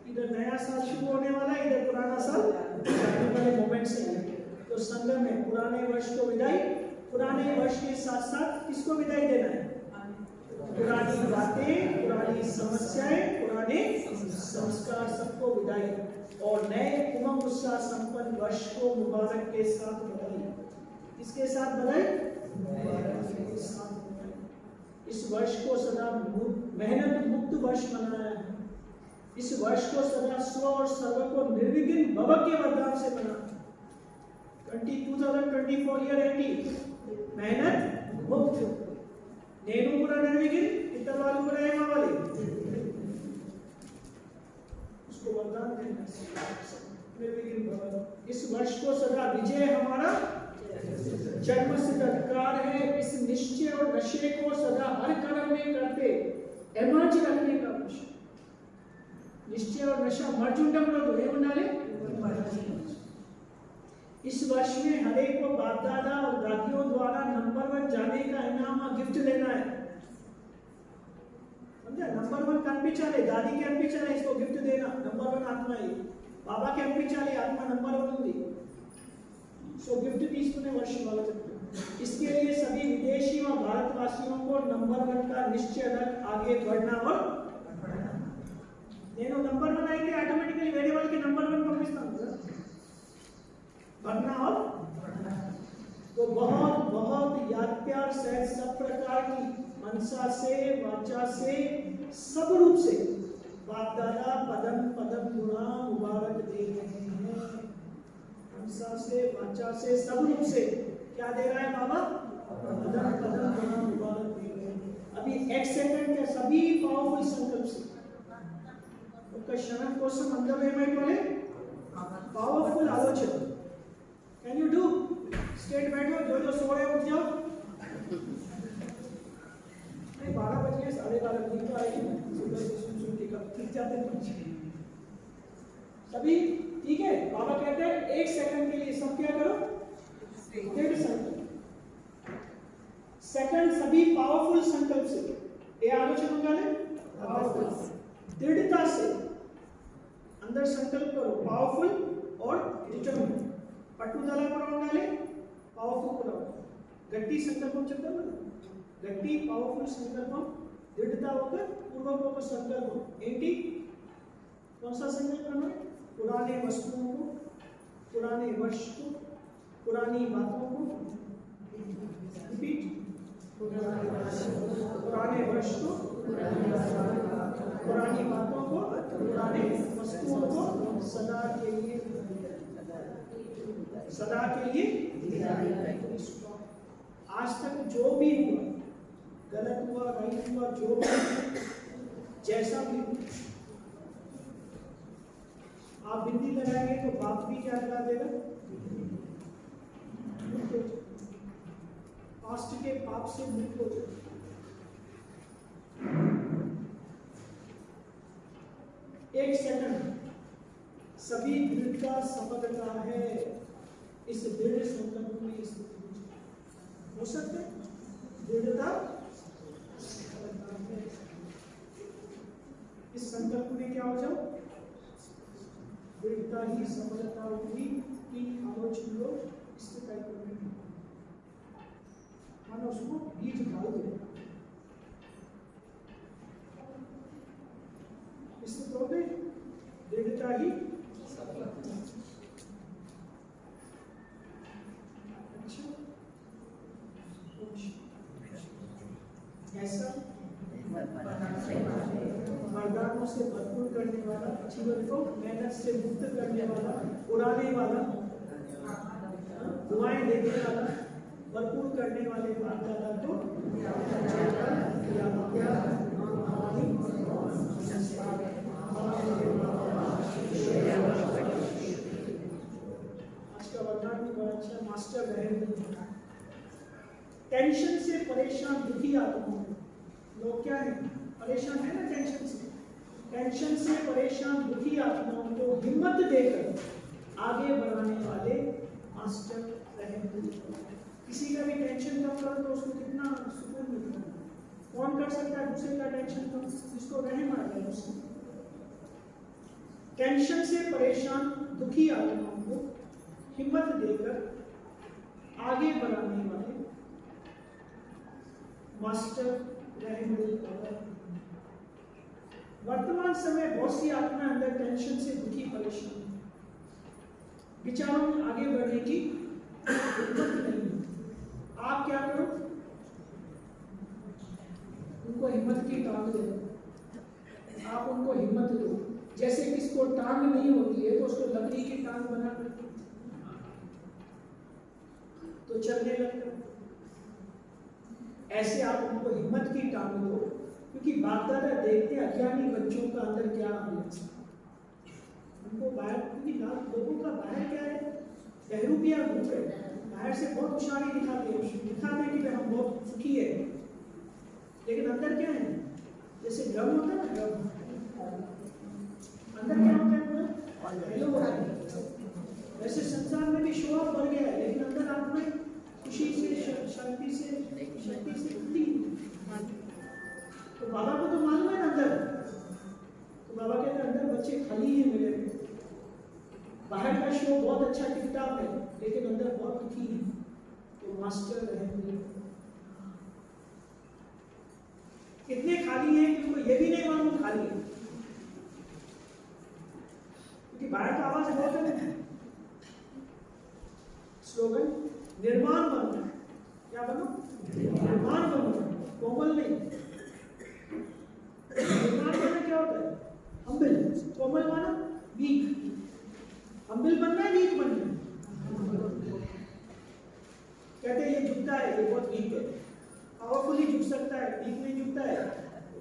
इधर नया साल शुरू होने वाला है, इधर पुराना साल जाने वाले मोमेंट्स हैं। तो संगम में पुराने वर्ष को विदाई, पुराने वर्ष के साथ साथ किसको विदाई देना है? पुरानी बातें, पुरानी समस्याएं, पुराने संस्कार, सबको विदाई और नए उमंग उत्साह संपन्न वर्ष को मुबारक के साथ बधाई। किसके साथ बधाई? के साथ बधाई। इस वर्ष को सदा मेहनत मुक्त वर्ष मनाया है। इस वर्ष को सदा स्व और सर्व को निर्विघ्न भव के वरदान से मना। 2024 ईयर एंडिंग मेहनत मुक्त, నేను కూడా निर्विघ्न, इतर वाले కూడా ఏమవ్వాలి? उसको वरदान देना, निर्विघ्न भव। इस वर्ष को सदा विजय हमारा जन्म सिद्ध अधिकार है। इस निश्चय और नशे को सदा हर कर्म में करते एमर्ज रखने का वर्ष। निश्चय और नशा मर्ज ఉండకూడదు, ఏముండాలి? इस वर्ष में हर एक को बाप दादा और दादियों द्वारा नंबर 1 जाने का इनाम गिफ्ट लेना है, समझा? नंबर 1 कनिపించాలి, दादी के कनिపించాలి, इसको गिफ्ट देना। नंबर 1 आत्मा है, बाबा के कनिపించాలి, आत्मा नंबर 1 ఉంది। सो गिफ्ट తీసుకునే वर्ष वाला चक्र। इसके लिए सभी विदेशी व भारतवासियों को नंबर 1 का निश्चय रख आगे बढ़ना और నేను नंबर 1 అయితే ఆటోమేటికల్లీ వేరే వాళ్ళకి नंबर 1 పంపిస్తాను కదా, बढ़ना और तो बहुत बहुत याद प्यार से सब प्रकार की मनसा से, वाचा से, सब रूप से बाप दादा पदम पदम गुणा मुबारक दे रहे हैं, हमसा से वाचा से सब रूप से क्या दे रहा है बाबा? पदम पदम गुणा मुबारक दे रहे हैं। अभी एक सेकंड के सभी पावरफुल संकल्प से उसका शरण कोसम अंदर में बोले पावरफुल आलोचना। Can you do? स्टेट बैठो, जो जो सो रहे उठ जाओ। नहीं 12 बजे 12:30 बजे तो आएगी ना, सुबह से सुन के कब ठीक जाते हैं सभी, ठीक है? बाबा कहते हैं 1 सेकंड के लिए सब क्या करो? दृढ़ संकल्प। सेकंड सभी पावरफुल संकल्प से ये आलोचना निकाले, दृढ़ता से अंदर संकल्प करो, पावरफुल और डिटरमिन। पट्टुदला डाले पावरफुल करो, गट्टी संकल्पम चक्कर में गट्टी पावरफुल संकल्पम, दृढ़ता होकर पूर्वक संकल्पम। एंटी कौन सा संकल्प करना? पुराने वस्तुओं को, पुराने वर्ष को, पुरानी बातों को, रिपीट, पुराने वर्ष को, पुरानी बातों को, पुराने वस्तुओं को सदा के लिए आज तक जो भी हुआ, गलत हुआ, राइट हुआ, जो भी जैसा भी हुआ, आप बिंदी लगाएंगे तो बाप भी क्या लगा देगा? पास्ट के पाप से मुक्त हो जाए। एक सेकंड, सभी दृढ़ता समझता है, इस दृढ़ संकल्प में हो सकते दृढ़ता है। इस संकल्प में क्या हो जाओ? दृढ़ता ही सफलता होगी कि आलोचना लोग इसके टाइप करने मानो उसको बीज डाल दो, इससे तो दृढ़ता ही सफलता। ऐसा वरदानों से भरपूर करने वाला, जीवन को मेहनत से मुक्त करने वाला, उड़ाने वाला, दुआएं देने वाला, भरपूर करने वाले बाप दादा को आज का वरदान भी बड़ा अच्छा। मास्टर रहे टेंशन से परेशान दुखी आत्मा लोग क्या है? परेशान है ना टेंशन से। टेंशन से परेशान दुखी आत्माओं को हिम्मत देकर आगे बढ़ाने वाले मास्टर रहे। किसी का भी टेंशन कम करो तो उसको कितना सुकून मिलता है। कौन कर सकता है दूसरे का टेंशन कम? जिसको रहम आ जाए उसको। टेंशन से परेशान दुखी आत्माओं को हिम्मत देकर आगे बढ़ाने वाले मास्टर रहम। वर्तमान समय बहुत सी आत्माएं अंदर टेंशन से दुखी परेशान, विचारों में आगे बढ़ने की हिम्मत नहीं। आप क्या करो? उनको हिम्मत की टांग दो। आप उनको हिम्मत दो। जैसे किसको टांग नहीं होती है तो उसको लकड़ी की टांग बना कर तो चलने लगता है। ऐसे आप उनको हिम्मत की टांग दो, क्योंकि बाप दादा देखते अज्ञानी बच्चों का अंदर क्या है। उनको बाहर, क्योंकि लोगों का बाहर क्या है? बहरूपिया रूप है। बाहर से बहुत होशियारी दिखाते हैं कि हम बहुत सुखी है, लेकिन अंदर क्या है? जैसे ड्रम होता है ना, ड्रम अंदर क्या होता है? हेलो होता है। वैसे संसार में भी शो ऑफ बढ़ गया है, लेकिन अंदर आप में खुशी से, शांति से, शक्ति से खुली। तो बाबा को तो मालूम है ना अंदर, तो बाबा कहते हैं अंदर बच्चे खाली हैं मेरे। बाहर का शो बहुत अच्छा टिकटॉक है, लेकिन अंदर बहुत दुखी है। तो मास्टर रहेंगे कितने खाली हैं कि उनको ये भी नहीं मालूम खाली है, क्योंकि बाहर का आवाज बहुत है। स्लोगन निर्माण बनो। क्या बनो? निर्माण बनो, कोमल नहीं। निर्माण करना क्या होता है? कोमल माना वीक, हम्बल बनना है वीक बनना है? कहते हैं ये झुकता है, ये बहुत वीक है, पावरफुली झुक सकता है, वीक नहीं झुकता है,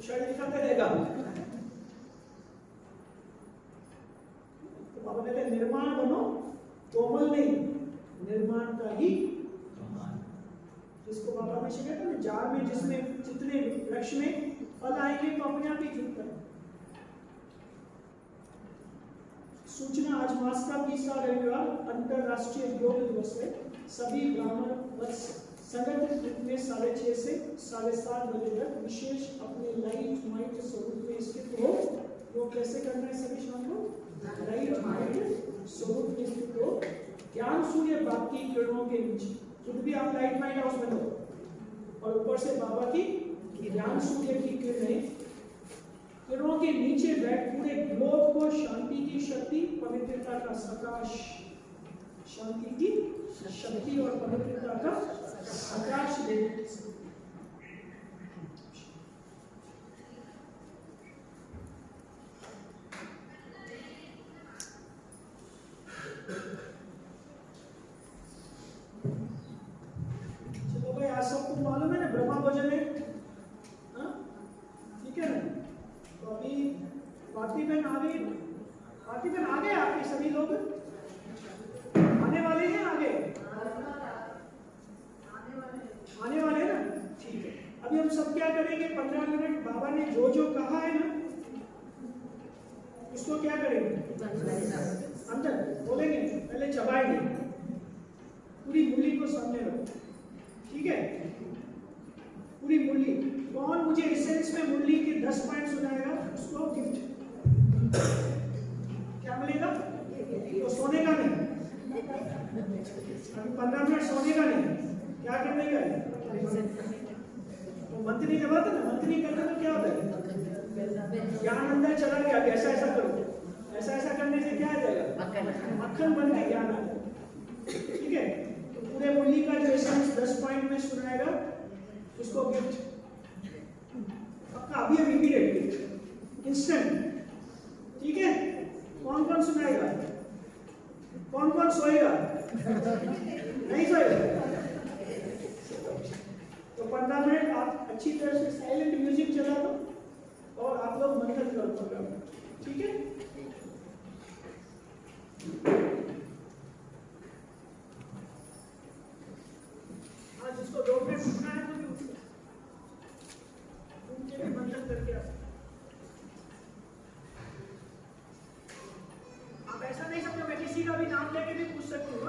शरीर दिखाता रहेगा। तो बाबा कहते हैं निर्माण बनो, कोमल नहीं, निर्माण का ही। जिसको बाबा हमेशा कहते हैं जार में जिसमें जितने वृक्ष में फल आएंगे तो अपने आप ही झुकता है। सूचना, आज मास का 20वां रविवार अंतरराष्ट्रीय योग दिवस है। सभी ब्राह्मण वर्ष संगठित रूप में 6:30 से 7:30 बजे तक विशेष अपने लाइट माइट स्वरूप में स्थित हो। योग कैसे करना है सभी शाम को? लाइट माइट स्वरूप में स्थित हो, ज्ञान सूर्य बाप की किरणों के नीचे। खुद भी आप लाइट माइट हाउस में हो और ऊपर से बाबा की ज्ञान सूर्य की किरणों के नीचे बैठ पूरे ग्लोब को शांति की शक्ति, पवित्रता का प्रकाश, शांति की शक्ति और पवित्रता का प्रकाश देते। चलो भाई, आज सबको मालूम है ना ब्रह्मा भोजन है, ठीक है ना? तो अभी पार्थिवन आ गए, पार्थिवन आ गए आपके सभी लोग आने वाले हैं, आगे आने वाले हैं ना, ठीक है। अभी हम सब क्या करेंगे, 15 मिनट बाबा ने जो जो कहा है ना उसको क्या करेंगे, अंदर बोलेंगे, पहले चबाएंगे, पूरी मुरली को सामने रखो, ठीक है? पूरी मुरली। कौन मुझे एसेंस में मुरली के 10 पॉइंट सुनाएगा उसको गिफ्ट क्या मिलेगा? तो सोने का नहीं, अभी 15 मिनट सोने का नहीं, क्या करने का है? तो मंत्री जब आता ना, मंत्री करने तो क्या होता है, ज्ञान अंदर चला गया, ऐसा ऐसा करो, ऐसा ऐसा करने से क्या आ जाएगा, मक्खन बन के ज्ञान आ जाएगा, ठीक है? तो पूरे मुरली का जो एसेंस 10 पॉइंट में सुनाएगा उसको गिफ्ट पक्का, अभी अभी इमीडिएट इंस्टेंट, ठीक है? कौन कौन सुनाएगा, कौन कौन सोएगा, नहीं सोएगा? तो 15 मिनट आप अच्छी तरह से साइलेंट म्यूजिक चला दो और आप लोग मंथन करो, ठीक है? आज जिसको 2 मिनट उठना है तो भी उठ के भी मंथन करके आ। आप ऐसा नहीं समझो मैं किसी का भी नाम लेके भी पूछ सकती हूँ,